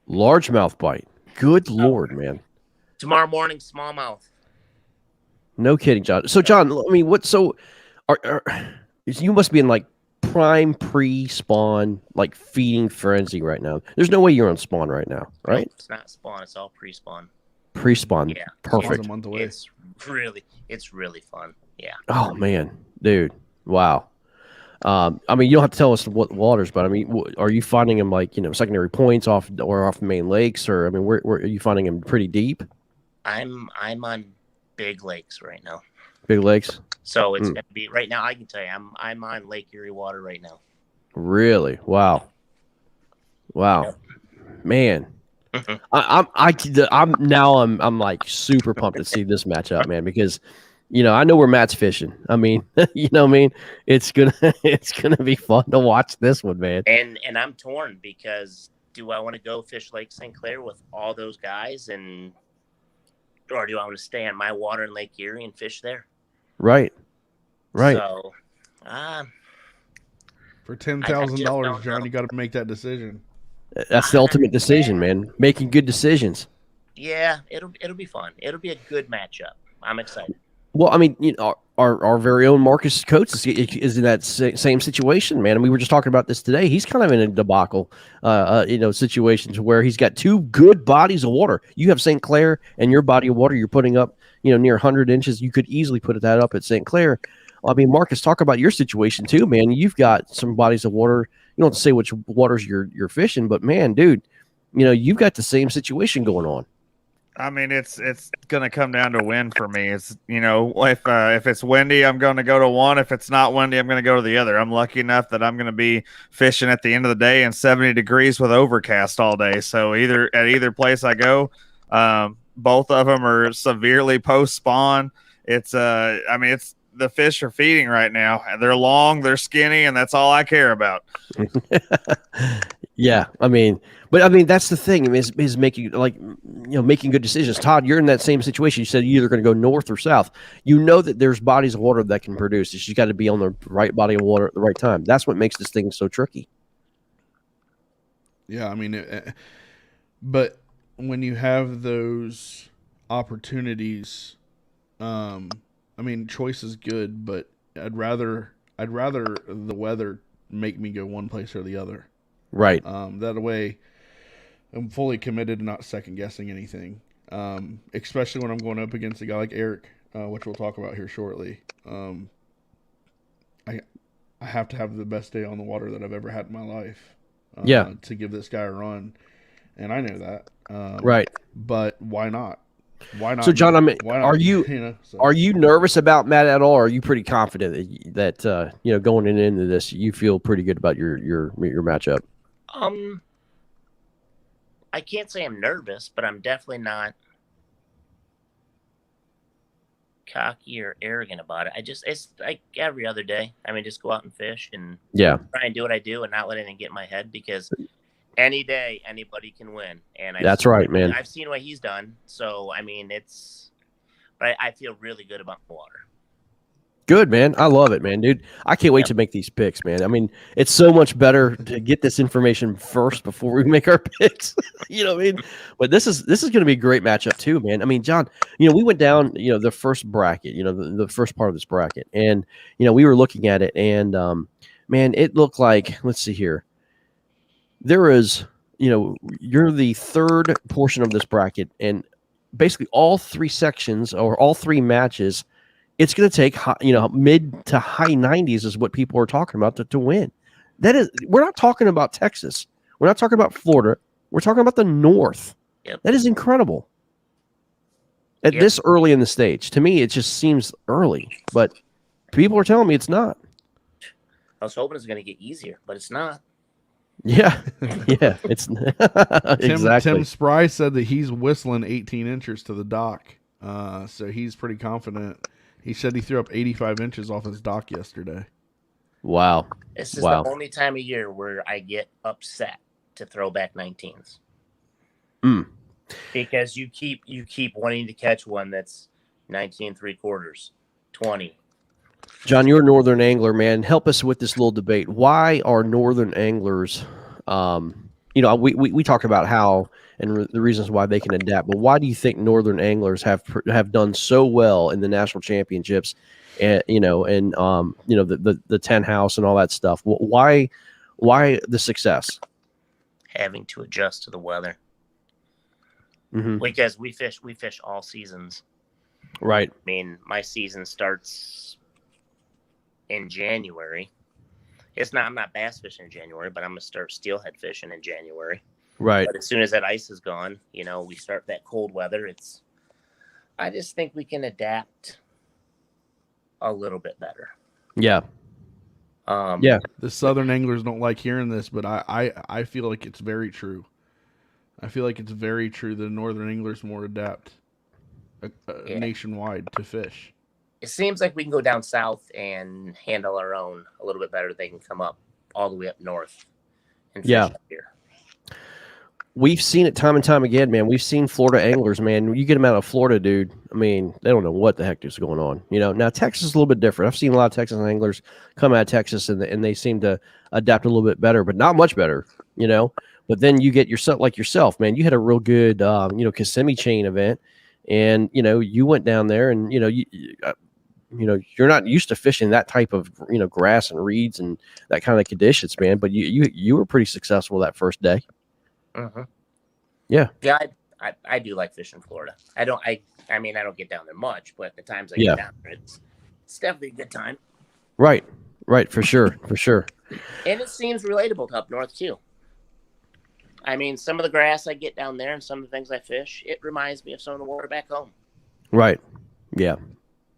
Largemouth bite. Good Lord, man. Tomorrow morning, smallmouth. No kidding, John. So, John, I mean, what? So, you must be in like prime pre-spawn, like feeding frenzy right now. There's no way you're on spawn right now, right? Nope, it's not spawn. It's all pre-spawn. Pre-spawn, Yeah. perfect. A month away. It's really fun. Yeah. Oh man, dude, wow. I mean, you don't have to tell us what waters, but I mean, are you finding them like secondary points off main lakes, or I mean, where are you finding them pretty deep? I'm on big lakes right now. Big lakes. So it's gonna be right now. I can tell you, I'm on Lake Erie water right now. Really? Wow. Yep. Man. I'm like super pumped to see this matchup, man, because I know where Matt's fishing. I mean, it's gonna be fun to watch this one, man. And I'm torn because do I want to go fish Lake St. Clair with all those guys, or do I want to stay on my water in Lake Erie and fish there? Right. So, For $10,000, don't John, know. you got to make that decision. That's the ultimate decision, man. Making good decisions. yeah, it'll be fun. It'll be a good matchup. I'm excited. Well, I mean, our very own Marcus Coates is in that same situation, man. And we were just talking about this today. He's kind of in a debacle, situations where he's got two good bodies of water. You have St. Clair, and your body of water you're putting up, near 100 inches. You could easily put that up at St. Clair. I mean, Marcus, talk about your situation too, man. You've got some bodies of water. You don't have to say which waters you're fishing, but man, dude, you've got the same situation going on. I mean, it's going to come down to wind for me. It's if it's windy, I'm going to go to one. If it's not windy, I'm going to go to the other. I'm lucky enough that I'm going to be fishing at the end of the day in 70 degrees with overcast all day. So either place I go, both of them are severely post spawn. It's it's the fish are feeding right now. They're long, they're skinny, and that's all I care about. Yeah, but that's the thing is making making good decisions. Todd, you're in that same situation. You said you're either going to go north or south. You know that there's bodies of water that can produce. It's just got to be on the right body of water at the right time. That's what makes this thing so tricky. Yeah, but when you have those opportunities, choice is good, but I'd rather the weather make me go one place or the other. Right. That way, I'm fully committed to not second guessing anything. Especially when I'm going up against a guy like Eric, which we'll talk about here shortly. I have to have the best day on the water that I've ever had in my life. To give this guy a run, and I know that. Right. But why not? Why not? So, John, are you nervous about Matt at all? Or are you pretty confident that going into this, you feel pretty good about your matchup? I can't say I'm nervous, but I'm definitely not cocky or arrogant about it. It's like every other day. Just go out and fish and try and do what I do and not let anything get in my head, because any day anybody can win. And that's right, man. I've seen what he's done. So, but I feel really good about the water. Good, man. I love it, man, dude. I can't wait to make these picks, man. It's so much better to get this information first before we make our picks. But this is going to be a great matchup too, man. John, we went down, the first bracket, the first part of this bracket, and we were looking at it, and man, it looked like, let's see here. There is, you're the third portion of this bracket, and basically all three sections or all three matches, it's going to take, mid to high 90s is what people are talking about to win. We're not talking about Texas. We're not talking about Florida. We're talking about the North. Yep. That is incredible. At this early in the stage, to me, it just seems early, but people are telling me it's not. I was hoping it's going to get easier, but it's not. Yeah, it's exactly. Tim Spry said that he's whistling 18 inches to the dock, so he's pretty confident. He said he threw up 85 inches off his dock yesterday. Wow. This is the only time of year where I get upset to throw back 19s. Because you keep wanting to catch one that's 19 3/4, 20. John, you're a northern angler, man. Help us with this little debate. Why are northern anglers you know, we talked about how and the reasons why they can adapt, but why do you think Northern anglers have done so well in the national championships, and you know, the 10 house and all that stuff? Why the success? Having to adjust to the weather. Mm-hmm. Because we fish all seasons. Right. I mean, my season starts in January. I'm not bass fishing in January, but I'm gonna start steelhead fishing in January. Right. But as soon as that ice is gone, you know, we start that cold weather. I just think we can adapt a little bit better. Yeah. Yeah. The Southern anglers don't like hearing this, but I feel like it's very true. I feel like it's very true that Northern anglers more adapt nationwide to fish. It seems like we can go down south and handle our own a little bit better. They can come up all the way up north and fish up here. We've seen it time and time again, man. We've seen Florida anglers, man. You get them out of Florida, dude. I mean, they don't know what the heck is going on. You know, now Texas is a little bit different. I've seen a lot of Texas anglers come out of Texas and they seem to adapt a little bit better, but not much better, you know. But then you get yourself, man. You had a real good, Kissimmee chain event, and you know you went down there, and you're not used to fishing that type of grass and reeds and that kind of conditions, man. But you were pretty successful that first day. Uh-huh. Yeah. Yeah, I do like fishing Florida. I don't get down there much, but the times I get down there, it's definitely a good time. Right, for sure. And it seems relatable to up north too. I mean, some of the grass I get down there and some of the things I fish, it reminds me of some of the water back home. Right. Yeah.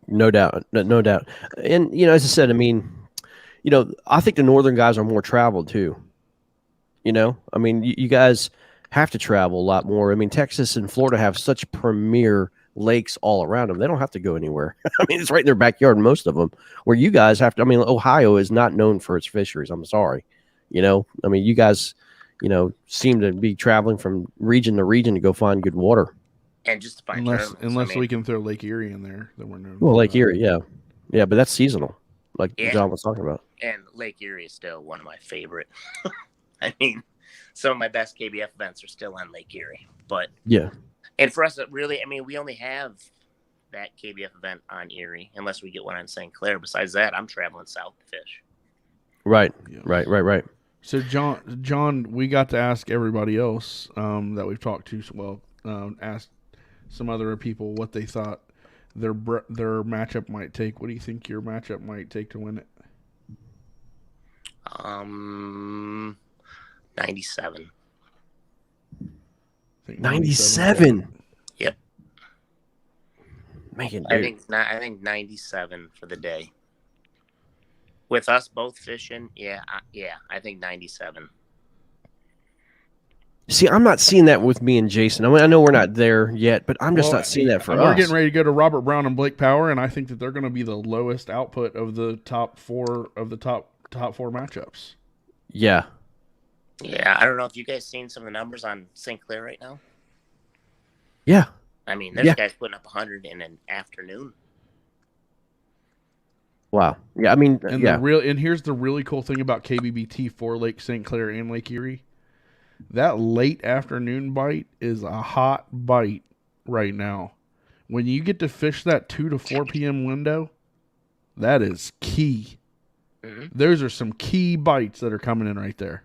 No doubt. No doubt. And, as I said, I mean, I think the Northern guys are more traveled too. I mean, you guys have to travel a lot more. I mean, Texas and Florida have such premier lakes all around them. They don't have to go anywhere. I mean, it's right in their backyard, most of them, where you guys have to. I mean, Ohio is not known for its fisheries. I'm sorry. I mean, you guys, seem to be traveling from region to region to go find good water. And just to find unless we can throw Lake Erie in there, then we're known. Well, Lake Erie, yeah, but that's seasonal, like John was talking about. And Lake Erie is still one of my favorite. I mean, some of my best KBF events are still on Lake Erie, but yeah. And for us, we only have that KBF event on Erie, unless we get one on St. Clair. Besides that, I'm traveling south to fish. Right, yeah. Right. So, John, we got to ask everybody else that we've talked to. Asked some other people what they thought their matchup might take. What do you think your matchup might take to win it? 97. 97. Yep. Man, I think 97 for the day. With us both fishing, I think 97. See, I'm not seeing that with me and Jason. I mean, I know we're not there yet, but I'm just not seeing that for us. We're getting ready to go to Robert Brown and Blake Power, and I think that they're going to be the lowest output of the top four matchups. Yeah. Yeah, I don't know if you guys seen some of the numbers on St. Clair right now. Yeah. I mean, there's guys putting up 100 in an afternoon. Wow. Yeah, I mean, and here's the really cool thing about KBBT for Lake St. Clair and Lake Erie. That late afternoon bite is a hot bite right now. When you get to fish that 2 to 4 p.m. window, that is key. Mm-hmm. Those are some key bites that are coming in right there.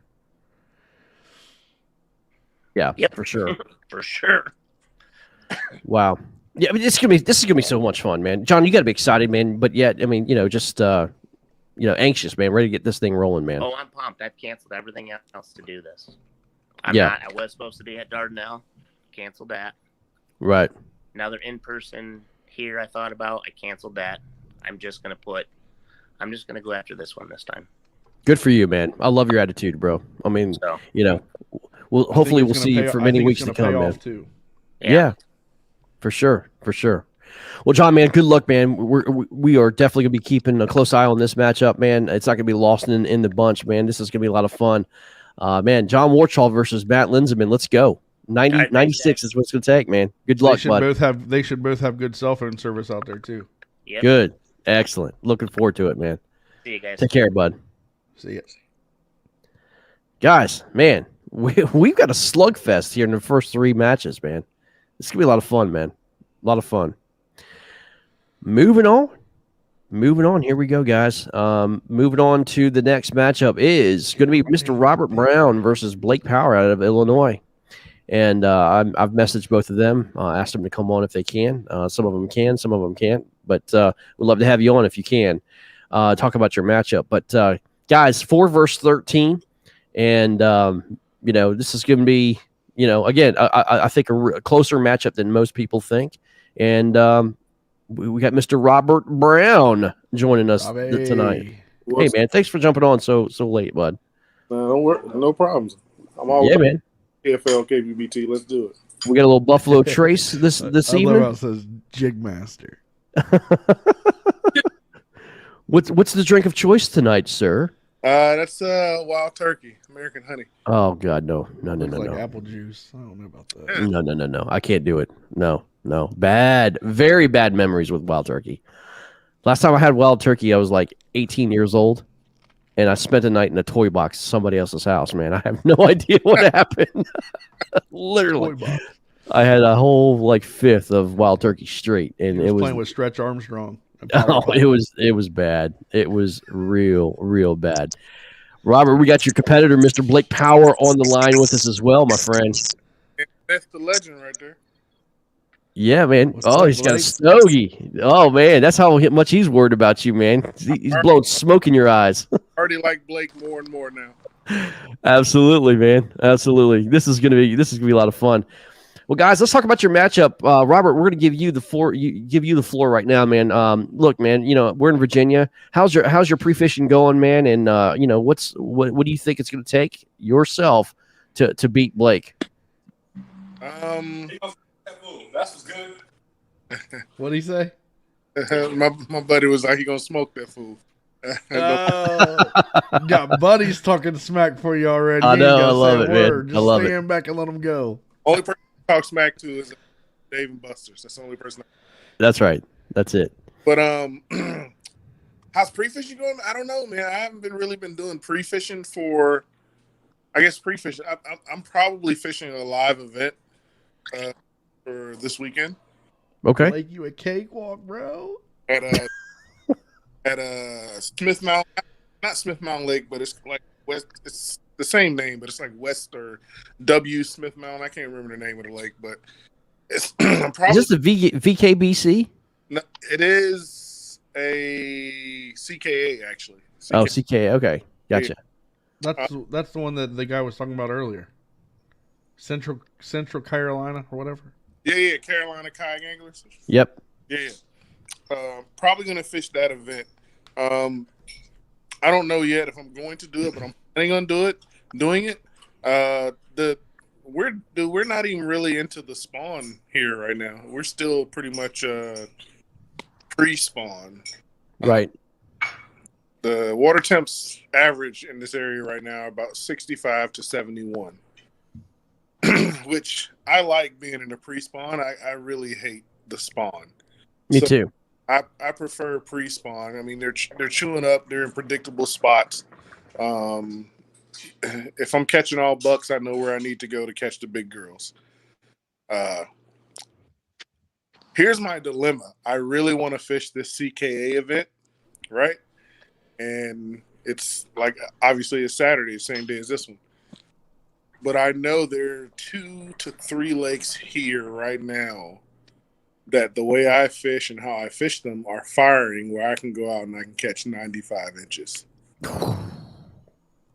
Yeah, for sure. For sure. Wow. Yeah, I mean, this is gonna be so much fun, man. John, you got to be excited, man. But yet, I mean, just anxious, man. Ready to get this thing rolling, man. Oh, I'm pumped. I've canceled everything else to do this. I was supposed to be at Dardanelle. Canceled that. Right. Another in-person here I thought about. I canceled that. I'm just gonna go after this one this time. Good for you, man. I love your attitude, bro. I mean, hopefully we'll see you for many weeks to come, man. Too. Yeah. For sure. Well, John, man, good luck, man. We are definitely gonna be keeping a close eye on this matchup, man. It's not gonna be lost in the bunch, man. This is gonna be a lot of fun. Man, John Warchol versus Matt Linseman. Let's go. 96 is what it's gonna take, man. Good luck, bud. They should both have good cell phone service out there too. Yep. Good. Excellent. Looking forward to it, man. See you guys. Take care, bud. See ya. Guys, man, we've got a slugfest here in the first 3 matches, man. This could be a lot of fun, man. A lot of fun. Moving on. Here we go, guys. Moving on to the next matchup is going to be Mr. Robert Brown versus Blake Power out of Illinois. And I've messaged both of them, asked them to come on if they can. Some of them can, some of them can't. But we'd love to have you on if you can. Talk about your matchup. But, guys, 4 versus 13. And, this is going to be, again, I think a closer matchup than most people think. And we got Mr. Robert Brown joining us tonight. Hey, man, thanks for jumping on so late, bud. Don't worry, no problems. I'm always man. AFL KBBT. Let's do it. We got a little Buffalo Trace this evening. I love how it says Jigmaster. What's the drink of choice tonight, sir? That's wild turkey, American honey. Oh God, no. Like apple juice. I don't know about that. No. I can't do it. No. Bad, very bad memories with wild turkey. Last time I had wild turkey, I was like 18 years old, and I spent a night in a toy box at somebody else's house. Man, I have no idea what happened. Literally, I had a whole like 5th of wild turkey straight, and it was playing with Stretch Armstrong. Oh, it was bad. It was real bad. Robert, we got your competitor, Mr. Blake Power, on the line with us as well, my friend. That's the legend right there. Yeah, man. What's Oh, up, he's got a Blake? stogie. Oh, man. That's how much he's worried about you, man. He's blowing smoke in your eyes. Already like Blake more and more now. Absolutely, man. Absolutely. This is gonna be a lot of fun. Well, guys, let's talk about your matchup. Robert, we're gonna give you the floor. Give you the floor right now, man. Look, man. We're in Virginia. How's your pre-fishing going, man? And what do you think it's gonna take yourself to beat Blake? That's good. What'd he say? my buddy was like, he gonna smoke that fool. Got buddies talking smack for you already. I You ain't know, gotta I love say a it, man. word. I Just love it. stand back and let them go. Only person I talk smack to is Dave and Buster's. That's the only person. That's right. That's it. But how's pre-fishing going? I don't know, man. I haven't really been doing pre-fishing for. I guess pre-fishing. I'm probably fishing a live event for this weekend Okay. Make you a cakewalk, bro. at Smith Mountain, not Smith Mountain Lake, but it's like West. It's the same name, but it's like West or W Smith Mountain. I can't remember the name of the lake, but it's I'm probably. Is this the VKBC? No, it is a CKA actually. Oh, CK. Okay, gotcha. That's the one that the guy was talking about earlier. Central Carolina or whatever. Yeah, Carolina Kayak Anglers. Yep. Yeah. Probably gonna fish that event. I don't know yet if I'm going to do it, but I'm planning on doing it. We're not even really into the spawn here right now. We're still pretty much pre-spawn. Right. The water temps average in this area right now are about 65 to 71, which I like being in the pre-spawn. I really hate the spawn. Me too. I prefer pre-spawn. I mean, they're chewing up. They're in predictable spots. If I'm catching all bucks, I know where I need to go to catch the big girls. Here's my dilemma. I really want to fish this CKA event, right? And it's like, obviously it's Saturday, the same day as this one. But I know there are 2 to 3 lakes here right now that the way I fish and how I fish them are firing, where I can go out and I can catch 95 inches.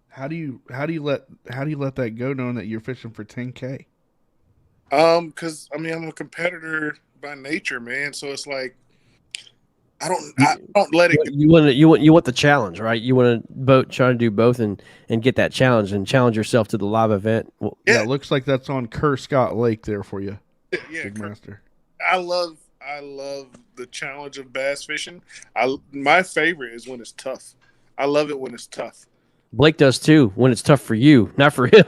How do you let that go, knowing that you're fishing for 10K? Because I mean, I'm a competitor by nature, man. So it's like I don't let it. You want the challenge, right? You want to try to do both and get that challenge and challenge yourself to the live event. Well, Yeah, it looks like that's on Kerr Scott Lake there for you, Yeah, Big Master. I love the challenge of bass fishing. My favorite is when it's tough. I love it when it's tough. Blake does too when it's tough for you, not for him.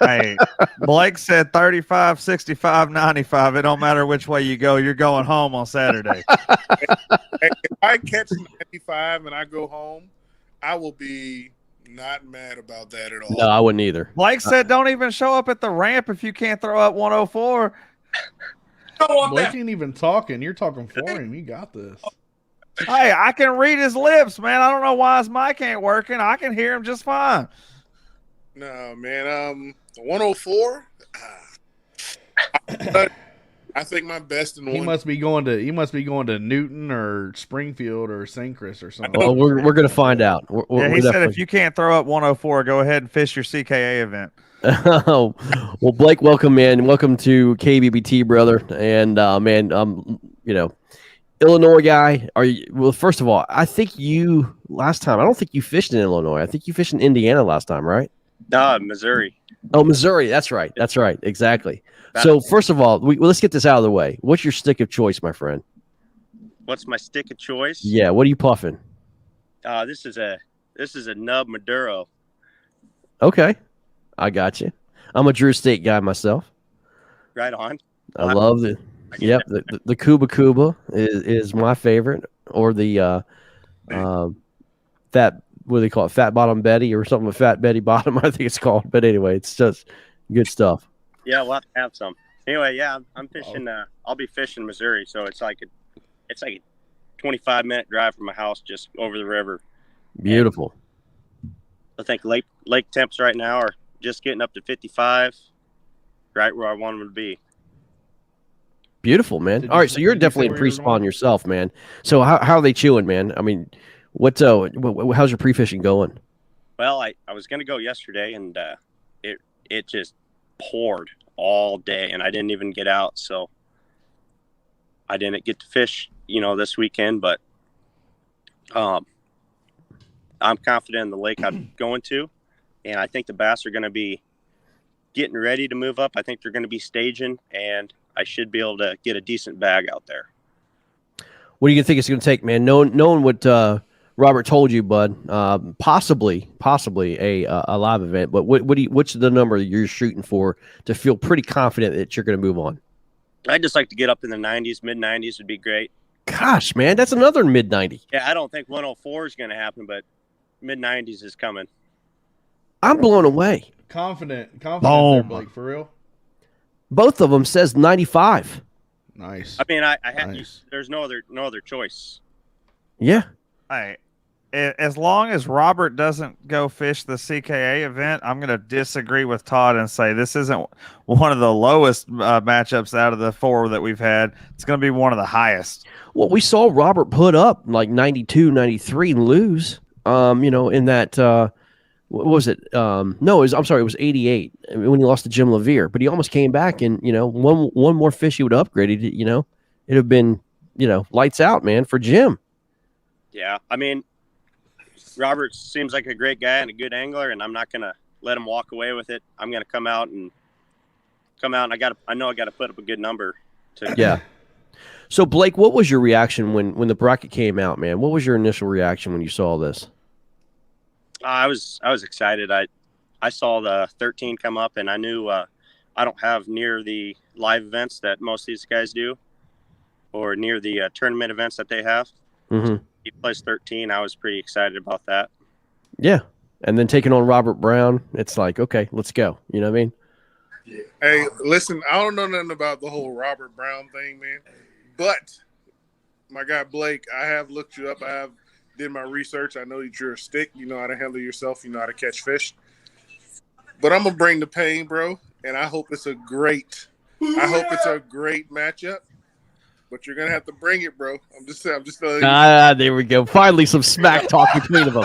Hey, Blake said 35, 65, 95. It don't matter which way you go. You're going home on Saturday. If I catch 95 and I go home, I will be Not mad about that at all. No, I wouldn't either. Blake said, "Don't even show up at the ramp if you can't throw up 104." Blake ain't even talking. You're talking for him. You got this. Hey, I can read his lips, man. I don't know why his mic ain't working. I can hear him just fine. No, man. 104. I think my best in He one. must be going to Newton or Springfield or St. Chris or something. Well, we're gonna find out. Yeah, he said if you can't throw up 104, go ahead and fish your CKA event. Oh, well, Blake, welcome, man. Welcome to KBBT, brother. And man, you know, Illinois guy. Are you? Well, first of all, I think you last time. I don't think you fished in Illinois. I think you fished in Indiana last time, right? Missouri. Oh, Missouri. That's right. That's right. Exactly. So first of all, let's get this out of the way. What's your stick of choice, my friend? What's my stick of choice? Yeah. What are you puffing? This is a Nub Maduro. Okay, I got you. I'm a Drew State guy myself. Right on. I love the. Yep, the Cuba is my favorite, or the fat. What do they call it? Fat Bottom Betty or something? Fat Betty Bottom, I think it's called. But anyway, it's just good stuff. Yeah, we'll have to have some. Anyway, yeah, I'm fishing. I'll be fishing Missouri, so it's like a 25-minute drive from my house, just over the river. Beautiful. And I think lake temps right now are just getting up to 55, right where I want them to be. Beautiful, man. All right, so you're definitely a pre-spawn yourself, man. So how are they chewing, man? I mean, how's your pre-fishing going? Well, I was gonna go yesterday, and it just poured all day, and I didn't even get out, so I didn't get to fish, this weekend. But I'm confident in the lake I'm going to, and I think the bass are going to be getting ready to move up. I think they're going to be staging, and I should be able to get a decent bag out there. What do you think it's going to take, man? Knowing what Robert told you, bud, possibly a live event. But what's the number that you're shooting for to feel pretty confident that you're going to move on? I'd just like to get up in the 90s, mid 90s would be great. Gosh, man, that's another mid 90. Yeah, I don't think 104 is going to happen, but mid 90s is coming. I'm blown away. Confident there, Blake, for real. Both of them says 95. Nice. I mean, I had Nice. there's no other choice. Yeah. Hey, as long as Robert doesn't go fish the CKA event, I'm going to disagree with Todd and say this isn't one of the lowest matchups out of the four that we've had. It's going to be one of the highest. Well, we saw Robert put up like 92, 93 and lose. In that what was it? I'm sorry, it was 88 when he lost to Jim Levere. But he almost came back, and one more fish he would have upgraded. It'd have been lights out, man, for Jim. Yeah, I mean, Robert seems like a great guy and a good angler, and I'm not going to let him walk away with it. I'm going to come out and I know I got to put up a good number. Yeah. So Blake, what was your reaction when the bracket came out, man? What was your initial reaction when you saw this? I was excited. I saw the 13 come up, and I knew I don't have near the live events that most of these guys do, or near the tournament events that they have. Mm-hmm. He placed 13. I was pretty excited about that. Yeah. And then taking on Robert Brown, it's like, okay, let's go. You know what I mean? Hey, listen, I don't know nothing about the whole Robert Brown thing, man. But my guy Blake, I have looked you up. I have did my research. I know that you're a stick. You know how to handle yourself. You know how to catch fish. But I'm gonna bring the pain, bro. And I hope it's a great matchup. But you're gonna have to bring it, bro. I'm just telling you. There we go. Finally, some smack talk between them.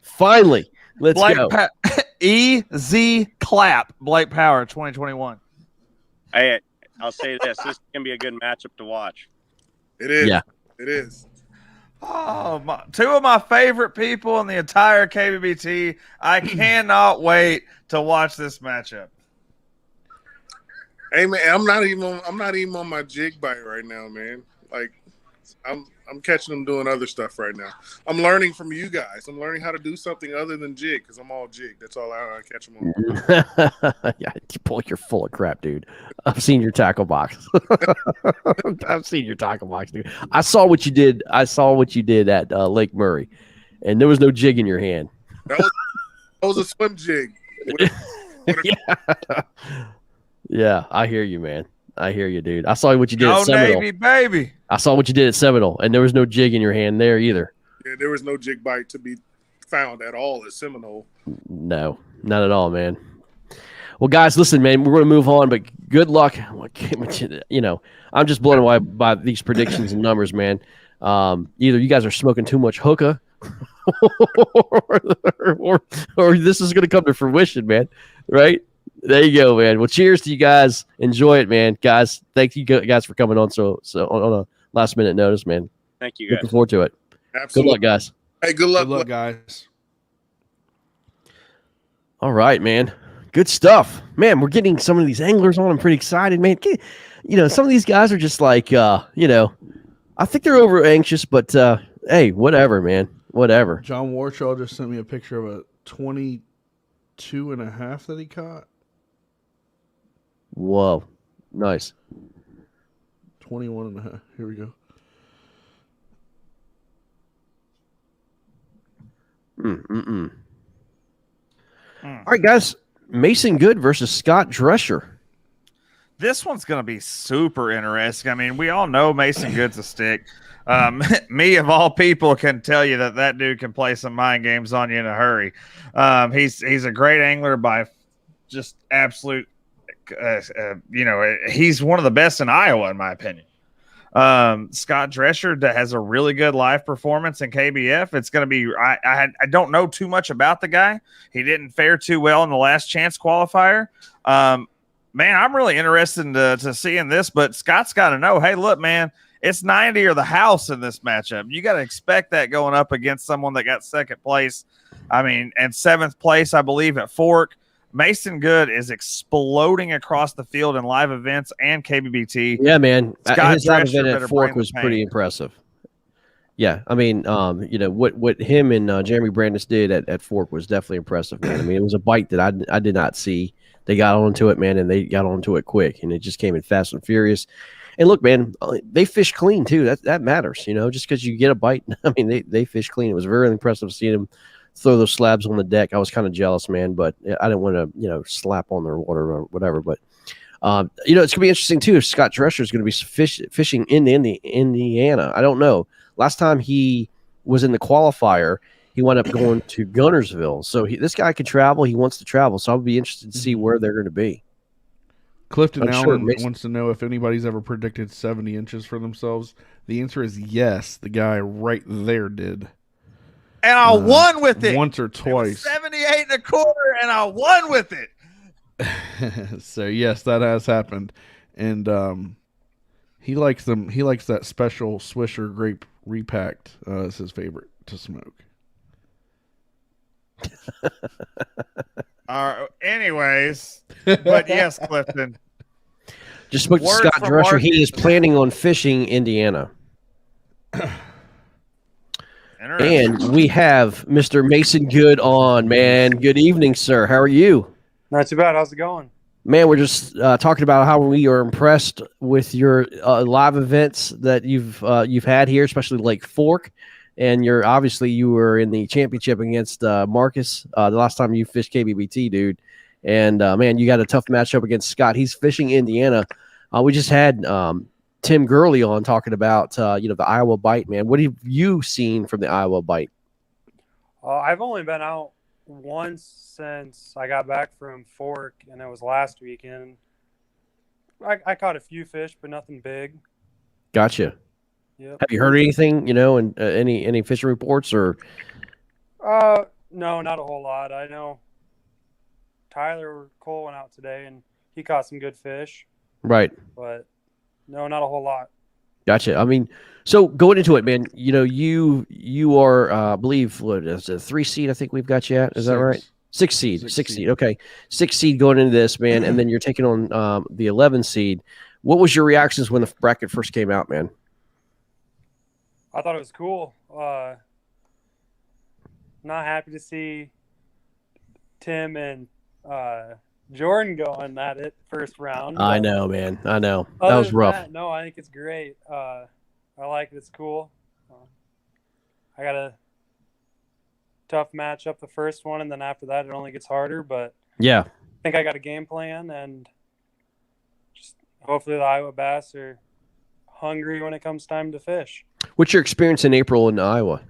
Finally. Let's Blake go. EZ Clap, Blake Power 2021. Hey, I'll say this: this is gonna be a good matchup to watch. It is. Yeah. It is. Oh, two of my favorite people in the entire KBBT. I cannot wait to watch this matchup. Hey man, I'm not even on my jig bite right now, man. Like I'm catching them doing other stuff right now. I'm learning from you guys. I'm learning how to do something other than jig because I'm all jig. That's all I catch them on. Yeah, you're full of crap, dude. I've seen your tackle box. I've seen your tackle box, dude. I saw what you did. I saw what you did at Lake Murray. and there was no jig in your hand. That was a swim jig. Yeah, I hear you, man. I hear you, dude. I saw what you did Go at Seminole. Navy, baby. I saw what you did at Seminole, and there was no jig in your hand there either. Yeah, there was no jig bite to be found at all at Seminole. No, not at all, man. Well, guys, listen, man, we're going to move on, but good luck. You know, I'm just blown away by these predictions and numbers, man. Either you guys are smoking too much hookah, or this is going to come to fruition, man. Right? There you go, man. Well, cheers to you guys. Enjoy it, man. Guys, thank you guys for coming on so on a last minute notice, man. Thank you, guys. Looking forward to it. Absolutely. Good luck, guys. Hey, good luck. Good luck, guys. All right, man. Good stuff. Man, we're getting some of these anglers on. I'm pretty excited, man. You know, some of these guys are just like, you know, I think they're over anxious, but hey, whatever, man. Whatever. John Warshaw just sent me a picture of a 22.5 that he caught. Whoa. Nice. 21.5. Here we go. All right, guys. Mason Good versus Scott Drescher. This one's going to be super interesting. I mean, we all know Mason Good's a stick. Me, of all people, can tell you that dude can play some mind games on you in a hurry. He's a great angler by just absolute, you know, he's one of the best in Iowa, in my opinion. Scott Drescher has a really good live performance in KBF. It's going to be, I don't know too much about the guy. He didn't fare too well in the last chance qualifier. Man, I'm really interested to seeing this, but Scott's got to know, hey, look, man, it's 90 or the house in this matchup. You got to expect that going up against someone that got second place. I mean, and seventh place, I believe, at Fork. Mason Good is exploding across the field in live events and KBBT. Yeah, man. His live Drescher event at better Fork bring was the pain. pretty impressive. Yeah, I mean, you know, what him and Jeremy Brandis did at Fork was definitely impressive, man. I mean, it was a bite that I did not see. They got onto it, man, and they got onto it quick, and it just came in fast and furious. And look, man, they fish clean too. That matters, you know. Just because you get a bite, I mean, they fish clean. It was very impressive seeing them throw those slabs on the deck. I was kind of jealous, man, but I didn't want to, you know, slap on their water or whatever. But you know, it's gonna be interesting too. If Scott Drescher is gonna be fishing in Indiana, I don't know. Last time he was in the qualifier, he wound up going to Gunnersville. So this guy can travel. He wants to travel. So I'll be interested to see where they're going to be. Clifton I'm sure Allen wants to know if anybody's ever predicted 70 inches for themselves. The answer is yes. The guy right there did. And I won with it. Once or twice. 78.25, and I won with it. So, yes, that has happened. And he likes them. He likes that special Swisher grape repacked as his favorite to smoke. Anyways, but yes, Clifton. Just spoke to Word Scott from Drescher. Marcus. He is planning on fishing Indiana. And we have Mr. Mason Good on, man. Good evening, sir. How are you? Not too bad. How's it going? Man, we're just talking about how we are impressed with your live events that you've had here, especially Lake Fork. And you were in the championship against Marcus the last time you fished KBBT, dude. And man, you got a tough matchup against Scott. He's fishing Indiana. We just had Tim Gurley on talking about the Iowa bite, man. What have you seen from the Iowa bite? I've only been out once since I got back from Fork, and it was last weekend. I caught a few fish, but nothing big. Gotcha. Yep. Have you heard anything, and any fishing reports or? No, not a whole lot. I know Tyler Cole went out today, and he caught some good fish. Right. But no, not a whole lot. Gotcha. I mean, so going into it, man, you are, I believe, what is it, 3 seed? I think we've got you at. Is that right? 6 seed. 6 seed. Okay. 6 seed going into this, man. And then you're taking on the 11 seed. What was your reactions when the bracket first came out, man? I thought it was cool. Not happy to see Tim and Jordan going at it first round. I know, man. I know. That was rough. No, I think it's great. I like it. It's cool. I gotta tough matchup the first one, and then after that it only gets harder. But Yeah. I think I got a game plan, and just hopefully the Iowa Bass are hungry when it comes time to fish. What's your experience in April in Iowa?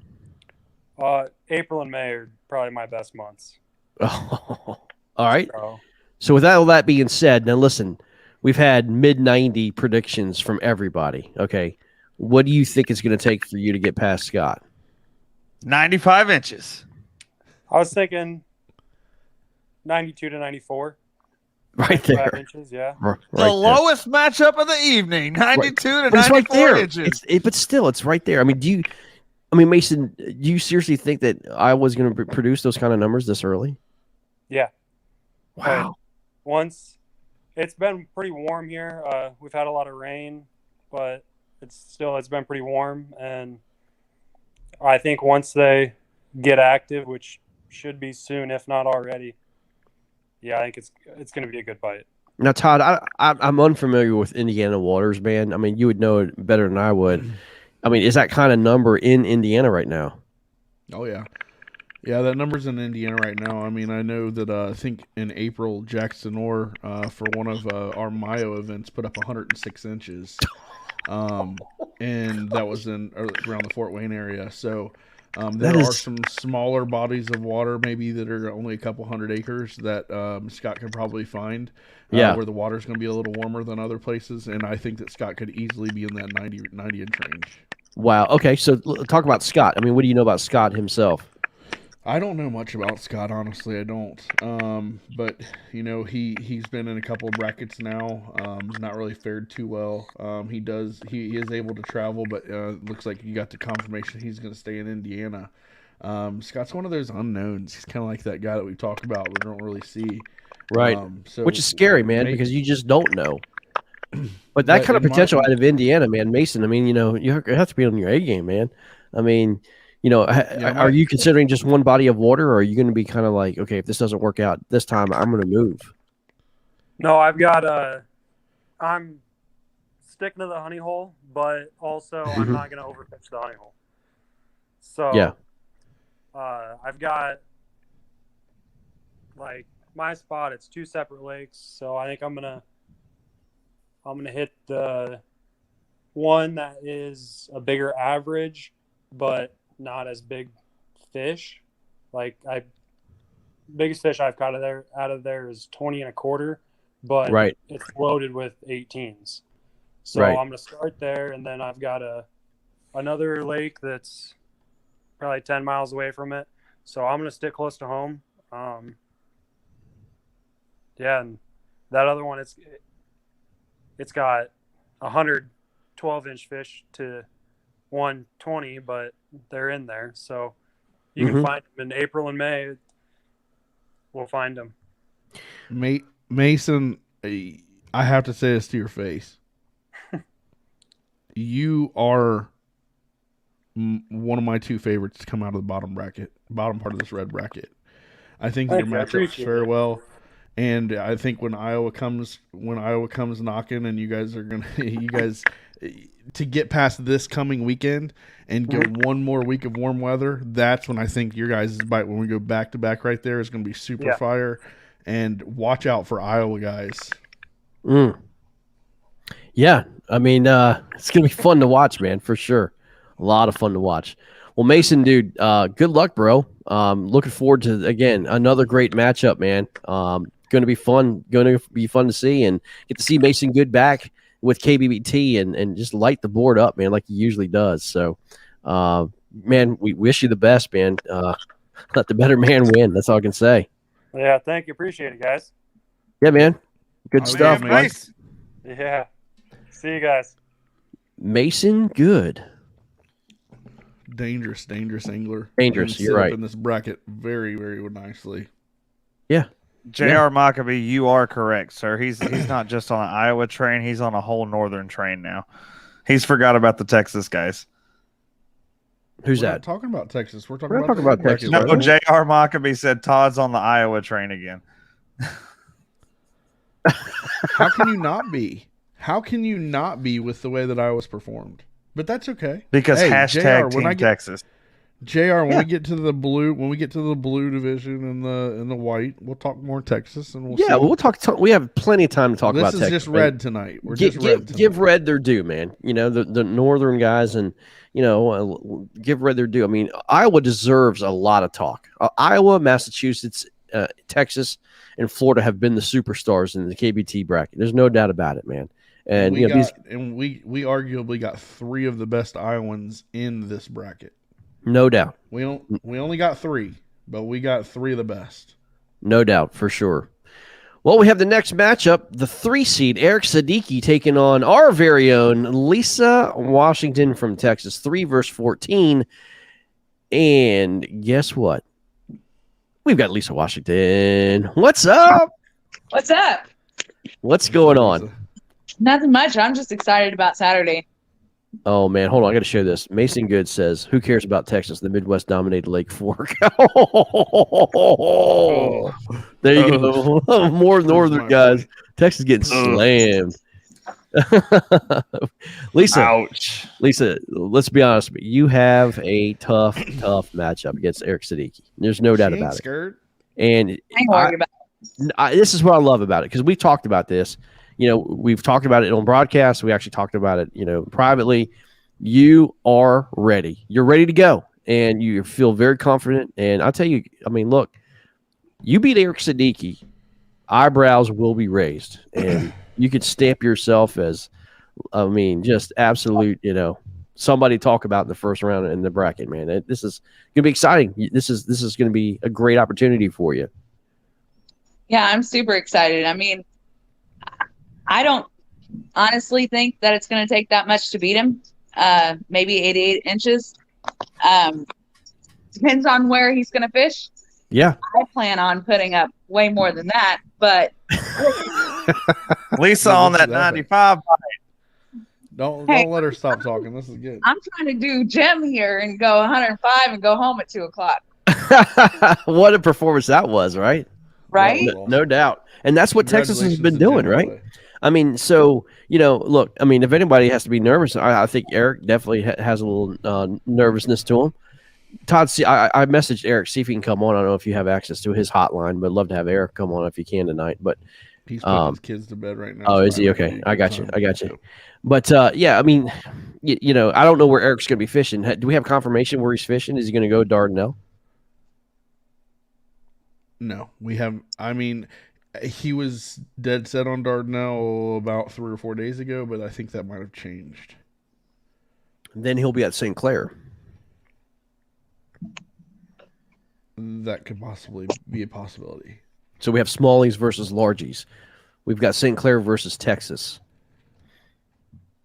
April and May are probably my best months. All right. So, So with all that being said, now listen, we've had mid-90 predictions from everybody. Okay. What do you think it's going to take for you to get past Scott? 95 inches. I was thinking 92 to 94. Right 5 there. inches, yeah. Right The there. lowest matchup of the evening, 92 to But it's 94 right there. inches. But still, it's right there. I mean, Mason, do you seriously think that Iowa's going to produce those kind of numbers this early? Yeah. Wow. Once it's been pretty warm here. We've had a lot of rain, but it's been pretty warm, and I think once they get active, which should be soon, if not already, yeah, I think it's going to be a good bite. Now, Todd, I'm unfamiliar with Indiana waters, man. I mean, you would know it better than I would. I mean, is that kind of number in Indiana right now? Oh, yeah. Yeah, that number's in Indiana right now. I mean, I know that I think in April, Jackson Orr, for one of our Mayo events, put up 106 inches. And that was around the Fort Wayne area. So there are some smaller bodies of water maybe that are only a couple hundred acres that Scott can probably find where the water's going to be a little warmer than other places. And I think that Scott could easily be in that 90 inch range. Wow. Okay, so talk about Scott. I mean, what do you know about Scott himself? I don't know much about Scott, honestly. I don't. But you know, he's been in a couple of brackets now. Not really fared too well. He is able to travel, but looks like you got the confirmation he's going to stay in Indiana. Scott's one of those unknowns. He's kind of like that guy that we talk about but don't really see. Right. So which is scary, man, because you just don't know. But that kind of potential out of Indiana, man, Mason. I mean, you know, you have to be on your A game, man. I mean, you know, are you considering just one body of water, or are you going to be kind of like, okay, if this doesn't work out this time, I'm going to move? No, I've got I'm sticking to the honey hole, but also I'm not going to overfish the honey hole. So yeah, I've got like my spot. It's 2 separate lakes, so I think I'm gonna hit the one that is a bigger average, but not as big fish. Like biggest fish I've caught out of there is 20 and a quarter, but it's loaded with 18s. So I'm going to start there, and then I've got another lake that's probably 10 miles away from it. So I'm going to stick close to home. Yeah, and that other one, it's got 112-inch fish to 120, but they're in there. So you can find them in April and May. We'll find them. Mason, I have to say this to your face. You are one of my 2 favorites to come out of the bottom part of this red bracket. I think your matchups fare well. And I think when Iowa comes knocking, and you guys to get past this coming weekend and get one more week of warm weather, that's when I think your guys' bite, when we go back to back right there, is going to be super fire. And watch out for Iowa guys. Yeah, I mean, it's going to be fun to watch, man, for sure. A lot of fun to watch. Well, Mason, dude, good luck, bro. Looking forward to, again, another great matchup, man. Going to be fun to see, and get to see Mason Good back with KBBT and just light the board up, man, like he usually does. So, man, we wish you the best, man. Let the better man win. That's all I can say. Yeah, thank you. Appreciate it, guys. Yeah, man. Good stuff, man. Nice. Yeah. See you guys. Mason Good. Dangerous angler. Dangerous, you're right. In this bracket very, very nicely. Yeah. J.R. Maccabee, you are correct, sir. He's not just on an Iowa train. He's on a whole northern train now. He's forgot about the Texas guys. Who's We're that? not talking about Texas. We're not talking talking about Texas. No, J.R. Maccabee said Todd's on the Iowa train again. How can you not be? How can you not be with the way that Iowa's performed? But that's okay. Because hey, hashtag JR, Team Texas. JR, when we get to the blue division and the white, we'll talk more Texas and we'll see. We'll talk. We have plenty of time to talk about This Texas. is just red tonight. We're just red tonight. Give red their due, man. You know, the northern guys, and give red their due. I mean, Iowa deserves a lot of talk. Iowa, Massachusetts, Texas, and Florida have been the superstars in the KBT bracket. There's no doubt about it, man. And we arguably got 3 of the best Iowans in this bracket. No doubt. We only got 3, but we got 3 of the best. No doubt, for sure. Well, we have the next matchup, the 3 seed, Eric Siddiqui taking on our very own Lisa Washington from Texas, 3 versus 14. And guess what? We've got Lisa Washington. What's up? What's up? What's going on? Nothing much. I'm just excited about Saturday. Oh, man. Hold on. I got to show this. Mason Good says, who cares about Texas? The Midwest dominated Lake Fork. There you go. More northern guys. Texas getting slammed. Lisa. Ouch. Lisa, let's be honest. You have a tough matchup against Eric Siddiqui. There's no doubt about it. And this is what I love about it, because we've talked about this. We've talked about it on broadcast. We actually talked about it, privately. You are ready. You're ready to go, and you feel very confident. And I'll tell you, I mean, look, you beat Eric Siddiqui, eyebrows will be raised, and you could stamp yourself as, just absolute, somebody talk about in the first round in the bracket, man. This is going to be exciting. This is going to be a great opportunity for you. Yeah, I'm super excited. I mean, I don't honestly think that it's going to take that much to beat him. Maybe 88 inches. Depends on where he's going to fish. Yeah. I plan on putting up way more than that, but Lisa on that 95. Don't let her stop talking. This is good. I'm trying to do gym here and go 105 and go home at 2:00. What a performance that was, right? Right? No doubt. And that's what Texas has been doing, right? I mean, so, look, if anybody has to be nervous, I think Eric definitely has a little nervousness to him. Todd, I messaged Eric, see if he can come on. I don't know if you have access to his hotline, but I'd love to have Eric come on if you can tonight. But he's putting his kids to bed right now. Oh, is he? Okay. I got you. But, I don't know where Eric's going to be fishing. Do we have confirmation where he's fishing? Is he going to go Dardanelle? No, we have. He was dead set on Dardanelle about 3 or 4 days ago, but I think that might have changed. Then he'll be at St. Clair. That could possibly be a possibility. So we have smallies versus largies. We've got St. Clair versus Texas.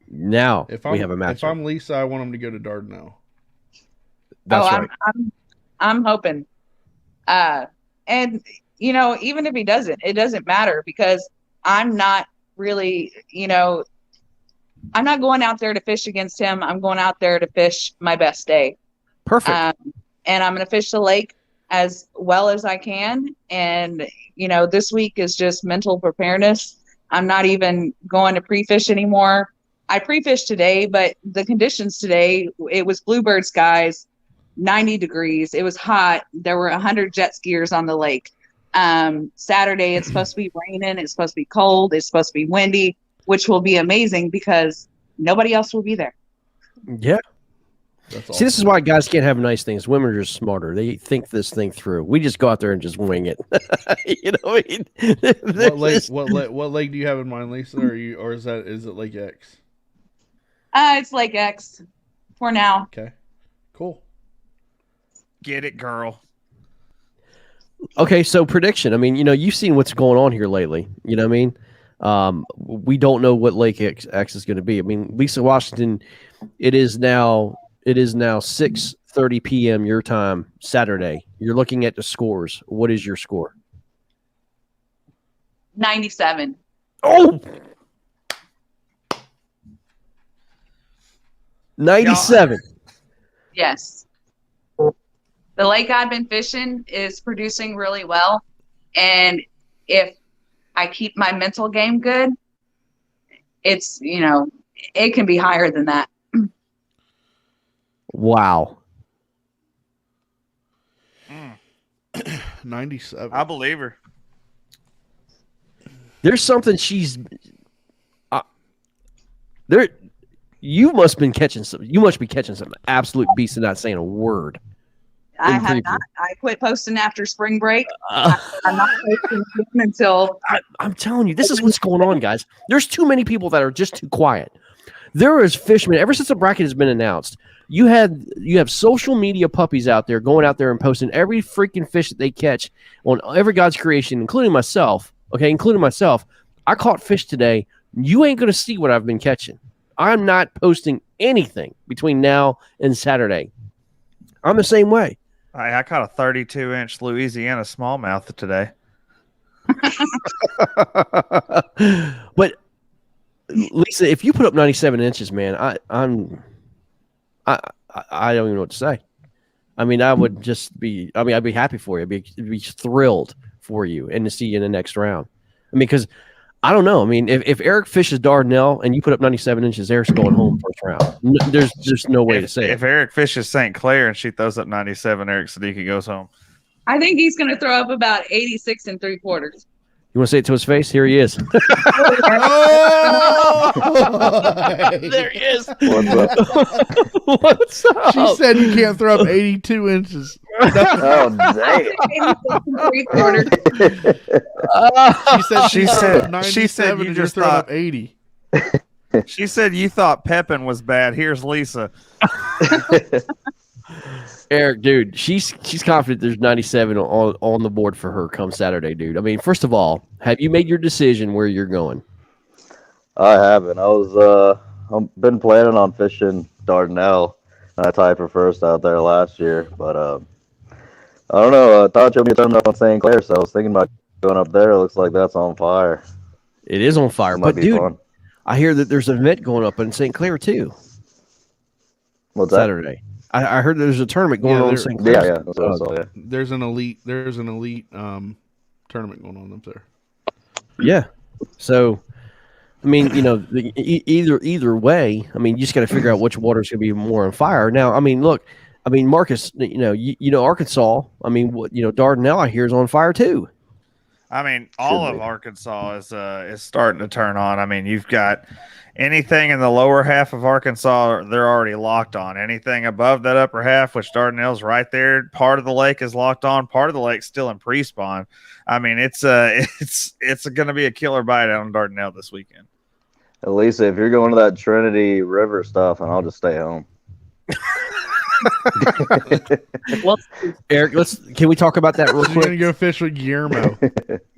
Now we have a matchup. If I'm Lisa, I want him to go to Dardanelle. That's right. I'm hoping. And even if he doesn't, it doesn't matter, because I'm not really, I'm not going out there to fish against him. I'm going out there to fish my best day. Perfect. And I'm going to fish the lake as well as I can. And, this week is just mental preparedness. I'm not even going to pre-fish anymore. I pre-fished today, but the conditions today, it was bluebird skies, 90 degrees. It was hot. There were 100 jet skiers on the lake. Saturday, it's supposed to be raining. It's supposed to be cold. It's supposed to be windy, which will be amazing because nobody else will be there. Yeah. See, this is why guys can't have nice things. Women are just smarter. They think this thing through. We just go out there and just wing it. What lake do you have in mind, Lisa? Or is it Lake X? It's Lake X for now. Okay. Cool. Get it, girl. Okay, so prediction. You've seen what's going on here lately. You know what I mean? We don't know what Lake X is going to be. Lisa Washington, it is now 6:30 p.m. your time, Saturday. You're looking at the scores. What is your score? 97. Oh! 97. Yes. The lake I've been fishing is producing really well. And if I keep my mental game good, it's, it can be higher than that. Wow. 97. I believe her. There's something she's there. You must be catching some absolute beast and not saying a word. I have not. I quit posting after spring break. I'm not posting until. I'm telling you, this is what's going on, guys. There's too many people that are just too quiet. There is fishermen ever since the bracket has been announced. You have social media puppies out there going out there and posting every freaking fish that they catch on every God's creation, including myself. Okay, including myself. I caught fish today. You ain't gonna see what I've been catching. I'm not posting anything between now and Saturday. I'm the same way. I caught a 32-inch Louisiana smallmouth today. But Lisa, if you put up 97 inches, man, I don't even know what to say. I mean, I'd be happy for you. I'd be thrilled for you and to see you in the next round. I mean, because I don't know. I mean, if Eric fishes Dardanelle and you put up 97 inches, Eric's going home first round. There's just no way to say if Eric fishes St. Clair and she throws up 97, Eric Sadiki goes home. I think he's going to throw up about 86 3/4. You want to say it to his face? Here he is. There he is. What's up? She said you can't throw up 82 inches. Oh, damn. She said you and just you're throwing thought up 80. She said you thought Pepin was bad. Here's Lisa. Eric, dude, she's confident there's 97 on the board for her come Saturday, dude. I mean, first of all, have you made your decision where you're going? I haven't. I've been planning on fishing Dardanelle. I tied for first out there last year, but I don't know. I thought you'll be turned up on St. Clair, so I was thinking about going up there. It looks like that's on fire. It is on fire, but dude, fun. I hear that there's an event going up in St. Clair too. What's that? Saturday. I heard there's a tournament going on in St. Clair. Yeah, that's what I saw, yeah. There's an elite tournament going on up there. Yeah. So, I mean, you know, either way, I mean, you just got to figure out which water's going to be more on fire. Now, I mean, look, I mean, Marcus, you know, Arkansas. I mean, Dardanelle, I hear, is on fire too. I mean, all of Arkansas is starting to turn on. I mean, you've got anything in the lower half of Arkansas, they're already locked on. Anything above that upper half, which Dardanelle's right there, part of the lake is locked on. Part of the lake's still in pre-spawn. I mean, it's going to be a killer bite out on Dardanelle this weekend. Lisa, if you're going to that Trinity River stuff, and I'll just stay home. Well, Eric, can we talk about that real quick? You're gonna go fish with Guillermo.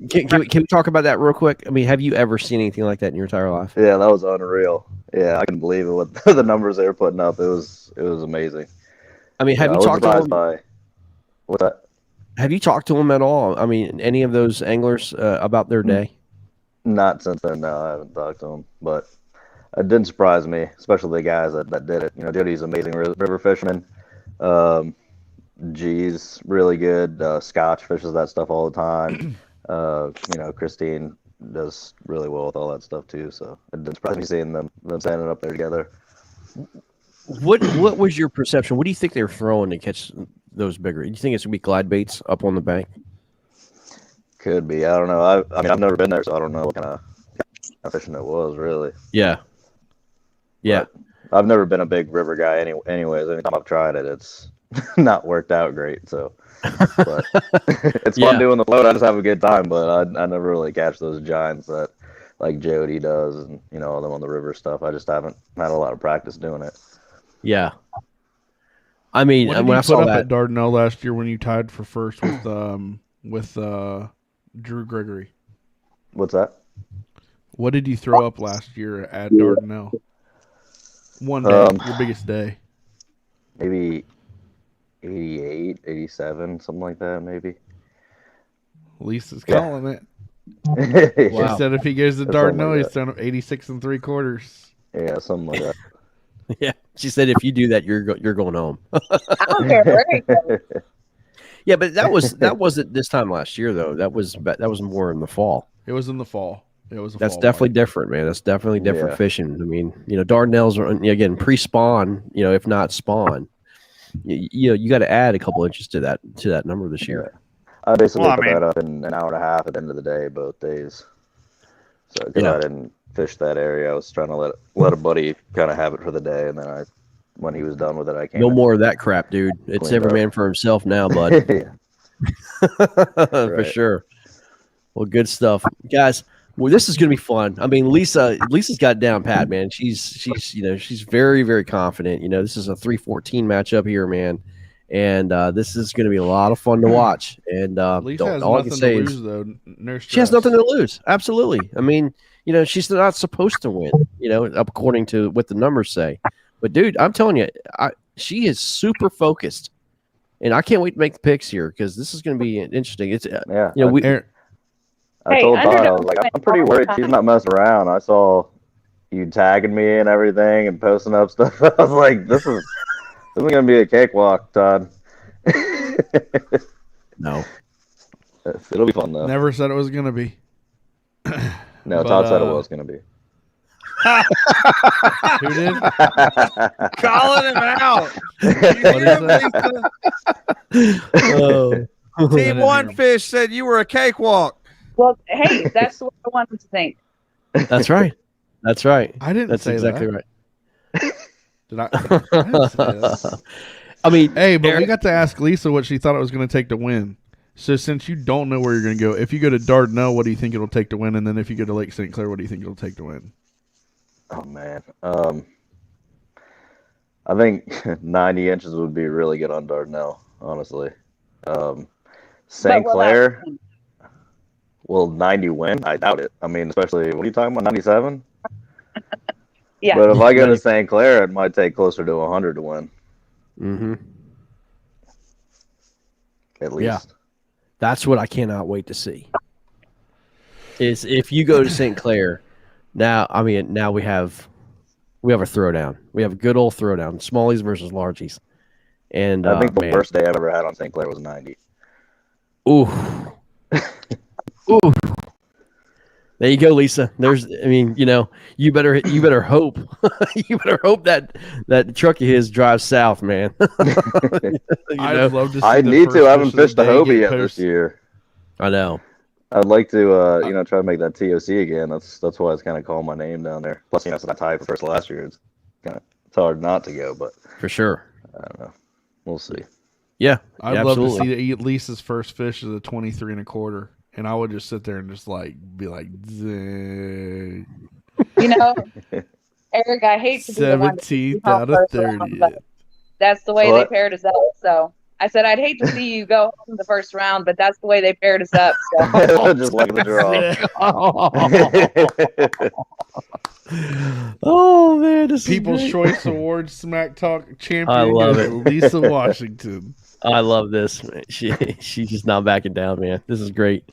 Can we talk about that real quick? I mean, have you ever seen anything like that in your entire life? Yeah, that was unreal. Yeah, I couldn't believe it. What the numbers they were putting up, it was amazing. I mean, have you talked to them? What's that? Have you talked to them at all? I mean, any of those anglers about their day? Not since then. No, I haven't talked to them, but it didn't surprise me, especially the guys that did it. You know, Jody's amazing river fisherman. G's really good. Scotch fishes that stuff all the time. You know, Christine does really well with all that stuff too. So it didn't surprise me seeing them standing up there together. What was your perception? What do you think they were throwing to catch those bigger? Do you think it's gonna be glide baits up on the bank? Could be. I don't know. I mean, I've never been there, so I don't know what kind of fishing it was really. Yeah. Yeah. But I've never been a big river guy. Anyways, anytime I've tried it, it's not worked out great. So, but it's fun doing the float. I just have a good time. But I never really catch those giants that like Jody does, and you know, them on the river stuff. I just haven't had a lot of practice doing it. Yeah. I mean, what did when you I saw put up that at Dardanelle last year when you tied for first with Drew Gregory? What's that? What did you throw up last year at Dardanelle? One day, your biggest day. Maybe 88, 87, something like that, maybe. Lisa's calling it. Wow. She said if he goes to Dardanelle, he's done 86 3/4. Yeah, something like that. Yeah, she said if you do that, you're going home. I don't care where he goes. Yeah, but that wasn't this time last year though. That was more in the fall. It was in the fall. That's definitely different, man. That's definitely different fishing. I mean, you know, Dardanelles are again pre-spawn. You know, if not spawn, you got to add a couple inches to that number this year. I basically Well, I put mean- that up in an hour and a half at the end of the day, both days. So, because Yeah. I didn't fish that area, I was trying to let a buddy kind of have it for the day, and then when he was done with it, I came. No in. more of that crap, dude. It's Cleaned every up. man for himself now, bud. Yeah. For Right. sure. Well, good stuff, guys. Well, this is going to be fun. I mean, Lisa's got it down pat, man. She's very, very confident. This is a 314 matchup here, man, and this is going to be a lot of fun to watch. And Lisa has all I can nothing say to is lose, though. No she has stress. nothing to lose. Absolutely. I mean, she's not supposed to win. According to what the numbers say. But dude, I'm telling you, she is super focused, and I can't wait to make the picks here because this is going to be interesting. It's Yeah. Hey, I told Todd, I underdog was like, wins I'm pretty all the worried time. she's not messing around. I saw you tagging me and everything and posting up stuff. I was like, this is gonna be a cakewalk, Todd. No. It'll be fun though. Never said it was gonna be. No, But, Todd said it was gonna be. Who did? Calling him out. Oh. Team One Fish said you were a cakewalk. Well, hey, that's what I wanted to think. That's right. That's right. I didn't That's say exactly that. right. Did I? I didn't say that. I mean, Hey, but we Eric- got to ask Lisa what she thought it was going to take to win. So since you don't know where you're going to go, if you go to Dardanelle, what do you think it'll take to win? And then if you go to Lake St. Clair, what do you think it'll take to win? Oh man. I think 90 inches would be really good on Dardanelle, honestly. St. But will Clair, that- will 90 win? I doubt it. I mean, especially, what are you talking about, 97? Yeah. But if I go to St. Clair, it might take closer to 100 to win, Mm-hmm. at least. Yeah. That's what I cannot wait to see. Is if you go to St. Clair, now we have a throwdown. We have a good old throwdown. Smallies versus largies. And I think the man. worst day I've ever had on St. Clair was 90. Ooh. Ooh. There you go, Lisa. You better hope. You better hope that truck of his drives south, man. I'd love to see I the need first to. I haven't fish of fished the a day Hobie get yet this posted. year. I know. I'd like to, try to make that TOC again. That's why it's kind of calling my name down there. Plus, since I tied for first last year, it's hard not to go. But For sure. I don't know. We'll see. Yeah. I'd yeah, love absolutely. to see Lisa's first fish is a 23 1/4, and I would just sit there and just be like, "Zing." Eric, I hate to be the one to 17th go out of first round, 30. but that's the way So they what? paired us up. So I said I'd hate to see you go home the first round, but that's the way they paired us up. So Just like the Oh man, this People's is great. Choice Awards Smack Talk champion I love goes to Lisa Washington. I love this. Man. She's just not backing down, man. This is great.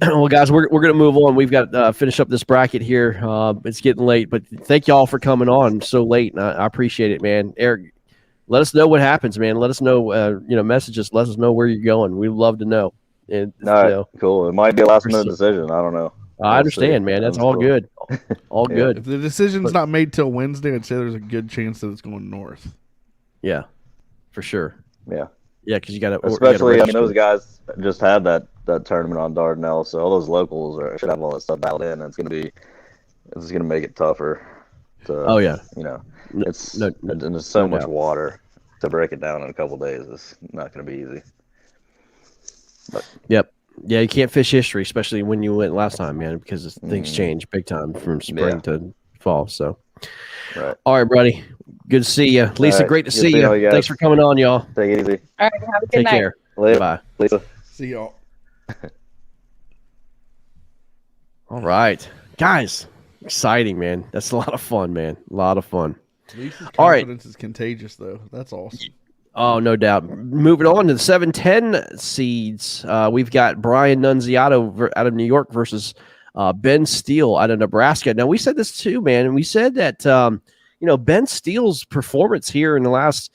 Well, guys, we're gonna move on. We've got to finish up this bracket here. It's getting late, but thank y'all for coming on so late. And I appreciate it, man. Eric, let us know what happens, man. Let us know. Message us. Let us know where you're going. We'd love to know. And All right, cool. It might be a last minute decision. I don't know. I understand, man. That's all good. All Yeah. good. If the decision's not made till Wednesday, I'd say there's a good chance that it's going north. Yeah, for sure. Yeah. Yeah, because you got to. Especially, those guys just had that tournament on Dardanelle, so all those locals should have all that stuff dialed in. It's gonna make it tougher. Oh yeah. It's no, and there's so no much doubt. water to break it down in a couple days. It's not gonna be easy. But Yep. Yeah, you can't fish history, especially when you went last time, man, because things Mhm. change big time from spring Yeah. to fall. So, right. all right, buddy. Good to see you, Lisa. right. Great to Good see seeing all you you. guys. Thanks for coming on, y'all. Take it easy. all right, have a good Take night. care. Later. Bye. Lisa. See y'all. All right, guys. Exciting, man. That's a lot of fun, man. A lot of fun. Lisa's All right. confidence is contagious, though. That's awesome. Oh, no doubt. Moving on to the 7-10 seeds, we've got Brian Nunziato out of New York versus Ben Steele out of Nebraska. Now, we said this too, man, and we said that Ben Steele's performance here in the last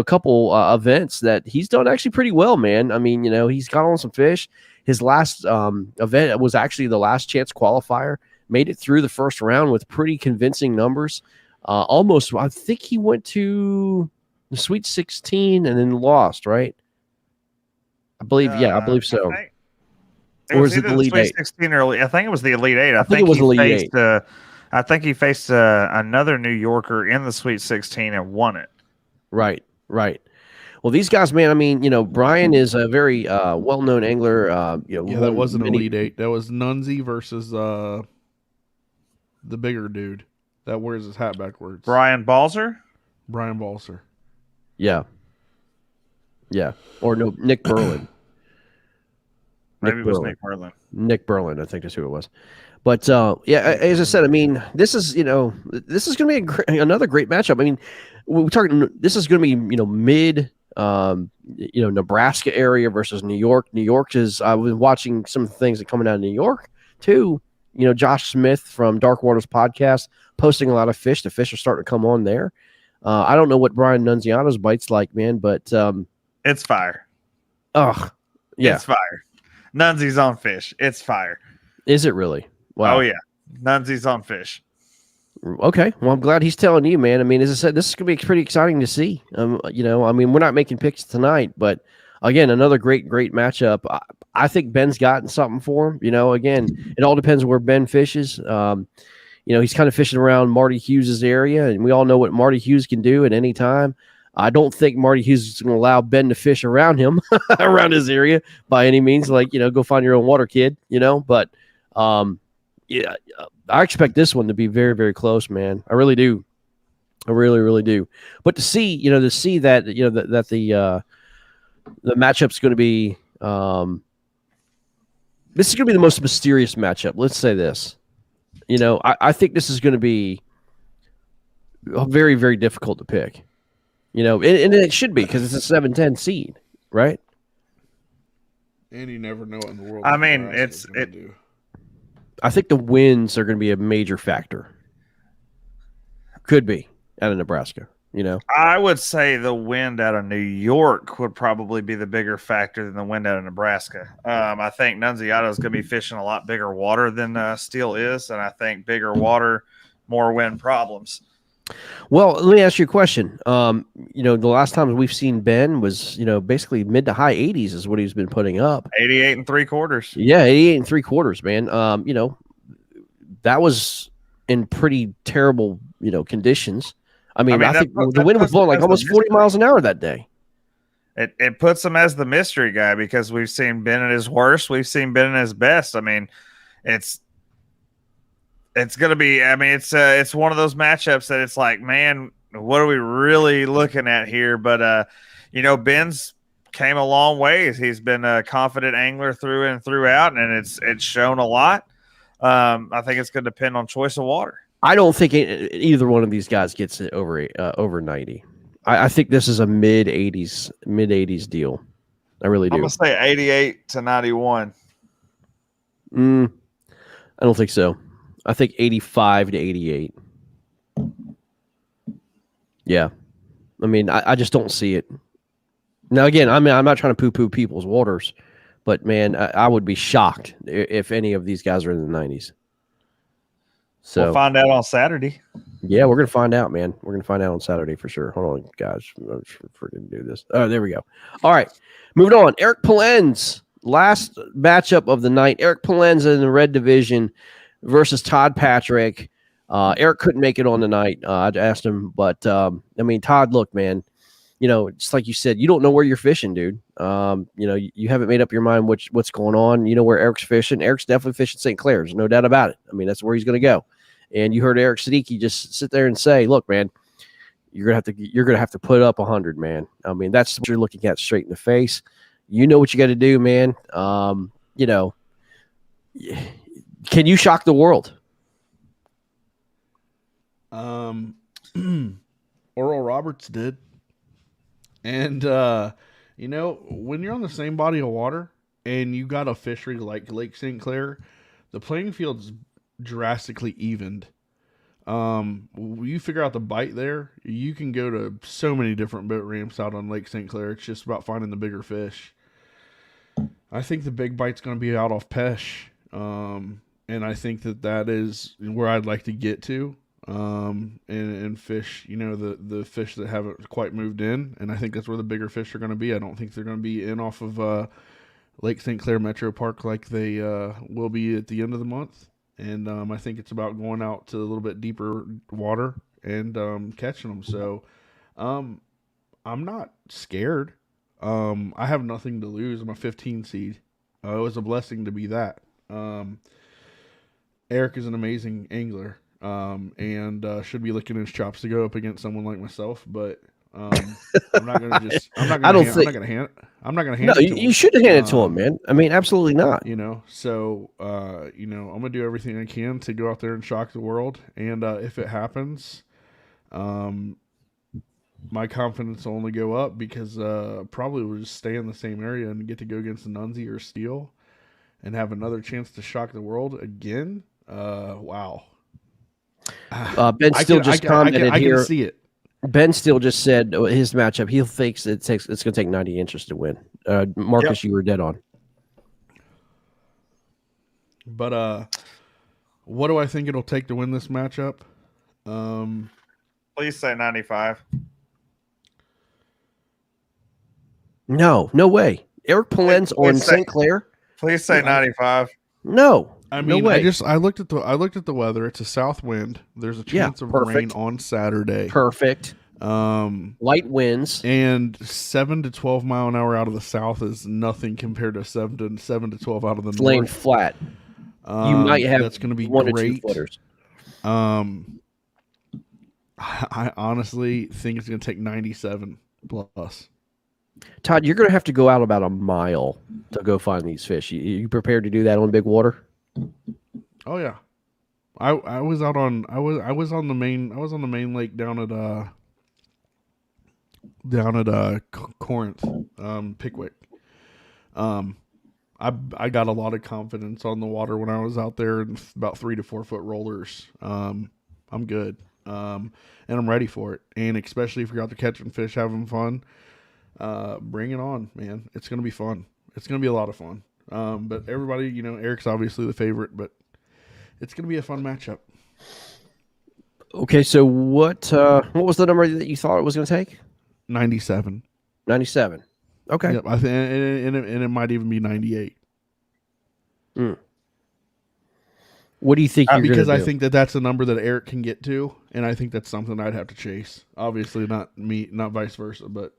couple events, that he's done actually pretty well, man. I mean, he's got on some fish. His last event was actually the last chance qualifier. Made it through the first round with pretty convincing numbers. Almost, I think he went to the Sweet 16 and then lost, right? I believe so. Or is it the Elite Sweet Eight? 16 or I think it was the Elite Eight. I think it was he Elite faced, Eight. I think he faced another New Yorker in the Sweet 16 and won it. Right. Well, these guys, man. I mean, Brian is a very well-known angler. That wasn't Elite Eight. That was Nunzi versus the bigger dude that wears his hat backwards. Brian Balzer. Yeah. Or no, Nick Berlin. Maybe it was Nick Berlin. Nick Berlin, I think that's who it was. But as I said, I mean, this is going to be another great matchup. I mean, we're talking. This is going to be mid, Nebraska area versus New York. New York is. I was watching some of the things that coming out of New York too. Josh Smith from Dark Waters podcast posting a lot of fish. The fish are starting to come on there. I don't know what Brian Nunziano's bite's like, man, but it's fire. Oh, yeah, it's fire. Nunzi's on fish. It's fire. Is it really? Wow. Oh yeah, Nunzi's on fish. Okay, well, I'm glad he's telling you, man. I mean, as I said, this is going to be pretty exciting to see. I mean, we're not making picks tonight, but again, another great matchup. I think Ben's gotten something for him. Again, it all depends where Ben fishes. He's kind of fishing around Marty Hughes' area, and we all know what Marty Hughes can do at any time. I don't think Marty Hughes is going to allow Ben to fish around him, around his area by any means. Like, go find your own water, kid. But I expect this one to be very, very close, man. I really do. I really, really do. But to see that, that the matchup's going to be, this is going to be the most mysterious matchup. Let's say this. I think this is going to be very, very difficult to pick. And it should be because it's a 7-10 seed, right? And you never know what in the world. I mean, I think the winds are going to be a major factor. Could be out of Nebraska. I would say the wind out of New York would probably be the bigger factor than the wind out of Nebraska. I think Nunziato is going to be fishing a lot bigger water than Steele is, and I think bigger water, more wind problems. Well, let me ask you a question. The last time we've seen Ben was, basically mid to high 80s is what he's been putting up. 88 3/4. Yeah, 88 3/4, man. That was in pretty terrible, conditions. I mean, I think the wind was blowing like almost 40 miles an hour that day. It puts him as the mystery guy because we've seen Ben at his worst. We've seen Ben at his best. I mean, it's going to be, it's one of those matchups that it's like, man, what are we really looking at here? But, Ben's came a long ways. He's been a confident angler through and throughout, and it's shown a lot. I think it's going to depend on choice of water. I don't think either one of these guys gets it over 90. I think this is a mid 80s deal. I really do. I'm going to say 88 to 91. I don't think so. I think 85 to 88. Yeah. I mean, I just don't see it. Now, again, I'm not trying to poo-poo people's waters, but, man, I would be shocked if any of these guys are in the 90s. So we'll find out on Saturday. Yeah, we're going to find out, man. We're going to find out on Saturday for sure. Hold on, guys. I'm freaking do this. Oh, there we go. All right. Moving on. Eric Polenz, last matchup of the night. Eric Polenz in the red division versus Todd Patrick. Eric couldn't make it on the night. I asked him, but Todd, look, man, just like you said, you don't know where you're fishing, dude. You haven't made up your mind what's going on. You know where Eric's fishing. Eric's definitely fishing St. Clair's, no doubt about it. I mean, that's where he's going to go. And you heard Eric Siddiqui just sit there and say, look, man, you're going to have to put up 100, man. I mean, that's what you're looking at straight in the face. You know what you got to do, man. Can you shock the world? Oral Roberts did. And, when you're on the same body of water and you got a fishery like Lake St. Clair, the playing field's drastically evened. You figure out the bite there, you can go to so many different boat ramps out on Lake St. Clair. It's just about finding the bigger fish. I think the big bite's going to be out off Pesh. And I think that is where I'd like to get to. and fish, the fish that haven't quite moved in. And I think that's where the bigger fish are going to be. I don't think they're going to be in off of Lake St. Clair Metro Park like they will be at the end of the month. And I think it's about going out to a little bit deeper water and catching them. So I'm not scared. I have nothing to lose. I'm a 15 seed. It was a blessing to be that. Eric is an amazing angler, and should be licking his chops to go up against someone like myself. But I'm not gonna just. I'm not gonna hand No, it to him. you shouldn't hand it to him, man. I mean, absolutely not. So I'm gonna do everything I can to go out there and shock the world. And if it happens, my confidence will only go up because probably we'll just stay in the same area and get to go against the Nunzi or Steele and have another chance to shock the world again. Wow. Ben Steele just commented here. I can see it. Ben Steele just said his matchup. He thinks it's going to take 90 inches to win. Marcus, You were dead on. But what do I think it'll take to win this matchup? Please say 95. No way. Eric Polenz on St. Clair. Please say 95. No. I mean, no way. I looked at the weather. It's a south wind. There's a chance of rain on Saturday. Perfect. Light winds and 7 to 12 mile an hour out of the south is nothing compared to 7 to 12 out of the north. Laying flat. You might have that's going to be 1 great. or 2 footers. I honestly think it's going to take 97 plus. Todd, you're going to have to go out about a mile to go find these fish. You prepared to do that on big water? Oh yeah, I was out on I was on the main lake down at Corinth, Pickwick. I got a lot of confidence on the water when I was out there in about 3 to 4 foot rollers. I'm good, and I'm ready for it. And especially if you're out there catching fish, having fun, bring it on, man. It's gonna be fun. It's gonna be a lot of fun. But everybody, Eric's obviously the favorite, but it's going to be a fun matchup. Okay, so what was the number that you thought it was going to take? 97. 97. Okay. Yep, I think, and it might even be 98. What do you think? Because I think that's a number that Eric can get to, and I think that's something I'd have to chase. Obviously, not me, not vice versa, but.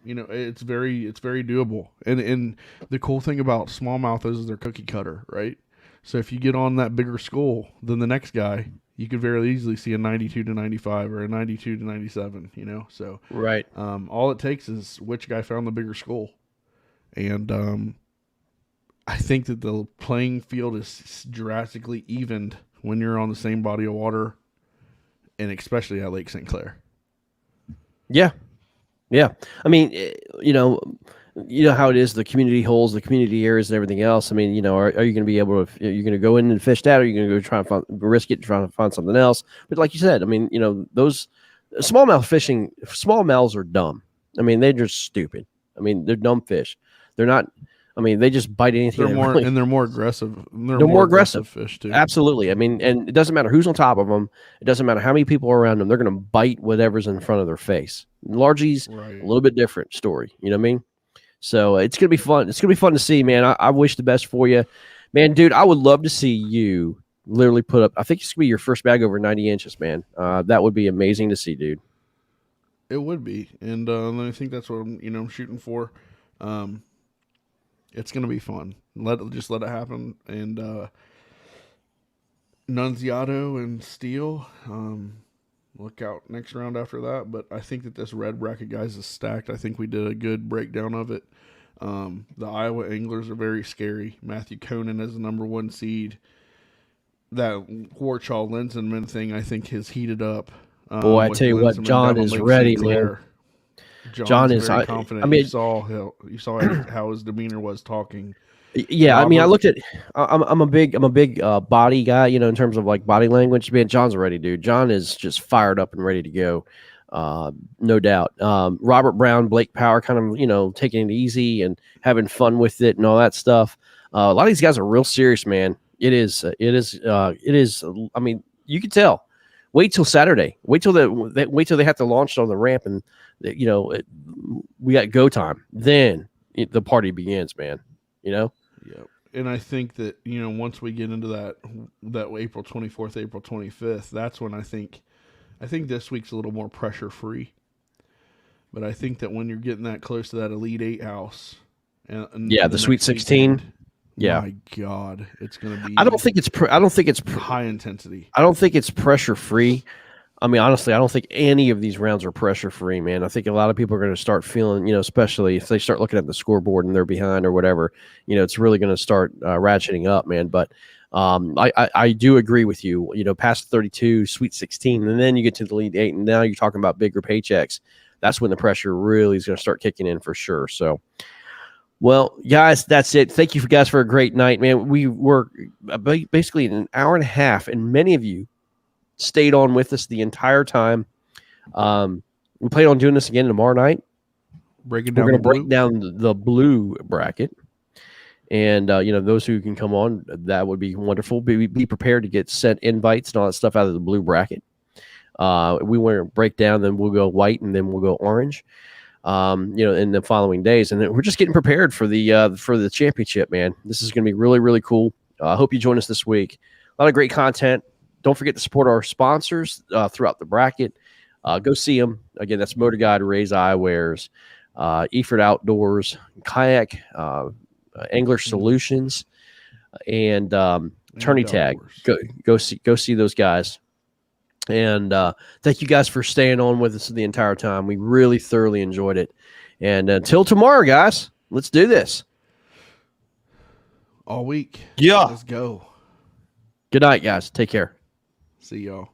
It's very doable. And the cool thing about smallmouth is they're cookie cutter, right? So if you get on that bigger school than the next guy, you could very easily see a 92 to 95 or a 92 to 97, So right. All it takes is which guy found the bigger school. And I think that the playing field is drastically evened when you're on the same body of water, and especially at Lake St. Clair. Yeah. Yeah, I mean, you know how it is, the community holes, the community areas, and everything else. I mean, are you going to be able to? You're going to go in and fish that, or are you going to go try and risk it, trying to find something else? But like you said, I mean, those smallmouth fishing, smallmouths are dumb. I mean, they're just stupid. I mean, they're dumb fish. They're not. I mean, they just bite anything. They're more aggressive. They're more aggressive fish too. Absolutely. I mean, and it doesn't matter who's on top of them. It doesn't matter how many people are around them. They're going to bite whatever's in front of their face. Largies, a little bit different story. You know what I mean? So it's going to be fun. It's going to be fun to see, man. I wish the best for you, man, dude. I would love to see you literally put up. I think it's going to be your first bag over 90 inches, man. That would be amazing to see, dude. It would be, and I think that's what I'm shooting for. It's going to be fun. Let it happen. And Nunziato and Steele, look out next round after that. But I think that this red bracket, guys, is stacked. I think we did a good breakdown of it. The Iowa anglers are very scary. Matthew Conan is the number 1 seed. That Warchaw Linsenman thing, I think, has heated up. Boy, I tell you what, John is ready, man. John is very confident. I mean, you saw how his demeanor was talking. Yeah, I mean, I looked at. I'm a big body guy, in terms of like body language. Man, John's ready, dude. John is just fired up and ready to go, no doubt. Robert Brown, Blake Power, kind of taking it easy and having fun with it and all that stuff. A lot of these guys are real serious, man. It is. I mean, you can tell. wait till Saturday. Wait till they have to launch on the ramp, and we got go time. Then the party begins, man. Yeah. And I think that, once we get into that April 24th, April 25th, that's when I think this week's a little more pressure free. But I think that when you're getting that close to that Elite Eight house, and the Sweet 16, weekend, my God, it's going to be. I don't think it's high intensity. I don't think it's pressure free. I mean, honestly, I don't think any of these rounds are pressure free, man. I think a lot of people are going to start feeling, especially if they start looking at the scoreboard and they're behind or whatever, it's really going to start ratcheting up, man. But I do agree with you, past 32, Sweet 16, and then you get to the Elite Eight, and now you're talking about bigger paychecks. That's when the pressure really is going to start kicking in for sure. So, well, guys, that's it. Thank you guys for a great night, man. We were basically an hour and a half, and many of you stayed on with us the entire time. We plan on doing this again tomorrow night. We're going to break down the blue bracket. And, those who can come on, that would be wonderful. Be prepared to get sent invites and all that stuff out of the blue bracket. We want to break down, then we'll go white, and then we'll go orange, in the following days. And then we're just getting prepared for the championship, man. This is going to be really, really cool. I hope you join us this week. A lot of great content. Don't forget to support our sponsors throughout the bracket. Go see them. Again, that's Motor Guide, Ray's Eyewears, Eford Outdoors, Kayak, Angler Solutions, and Tourney Tag. Go see those guys. And thank you guys for staying on with us the entire time. We really thoroughly enjoyed it. And until tomorrow, guys, let's do this. All week. Yeah. Let's go. Good night, guys. Take care. See y'all.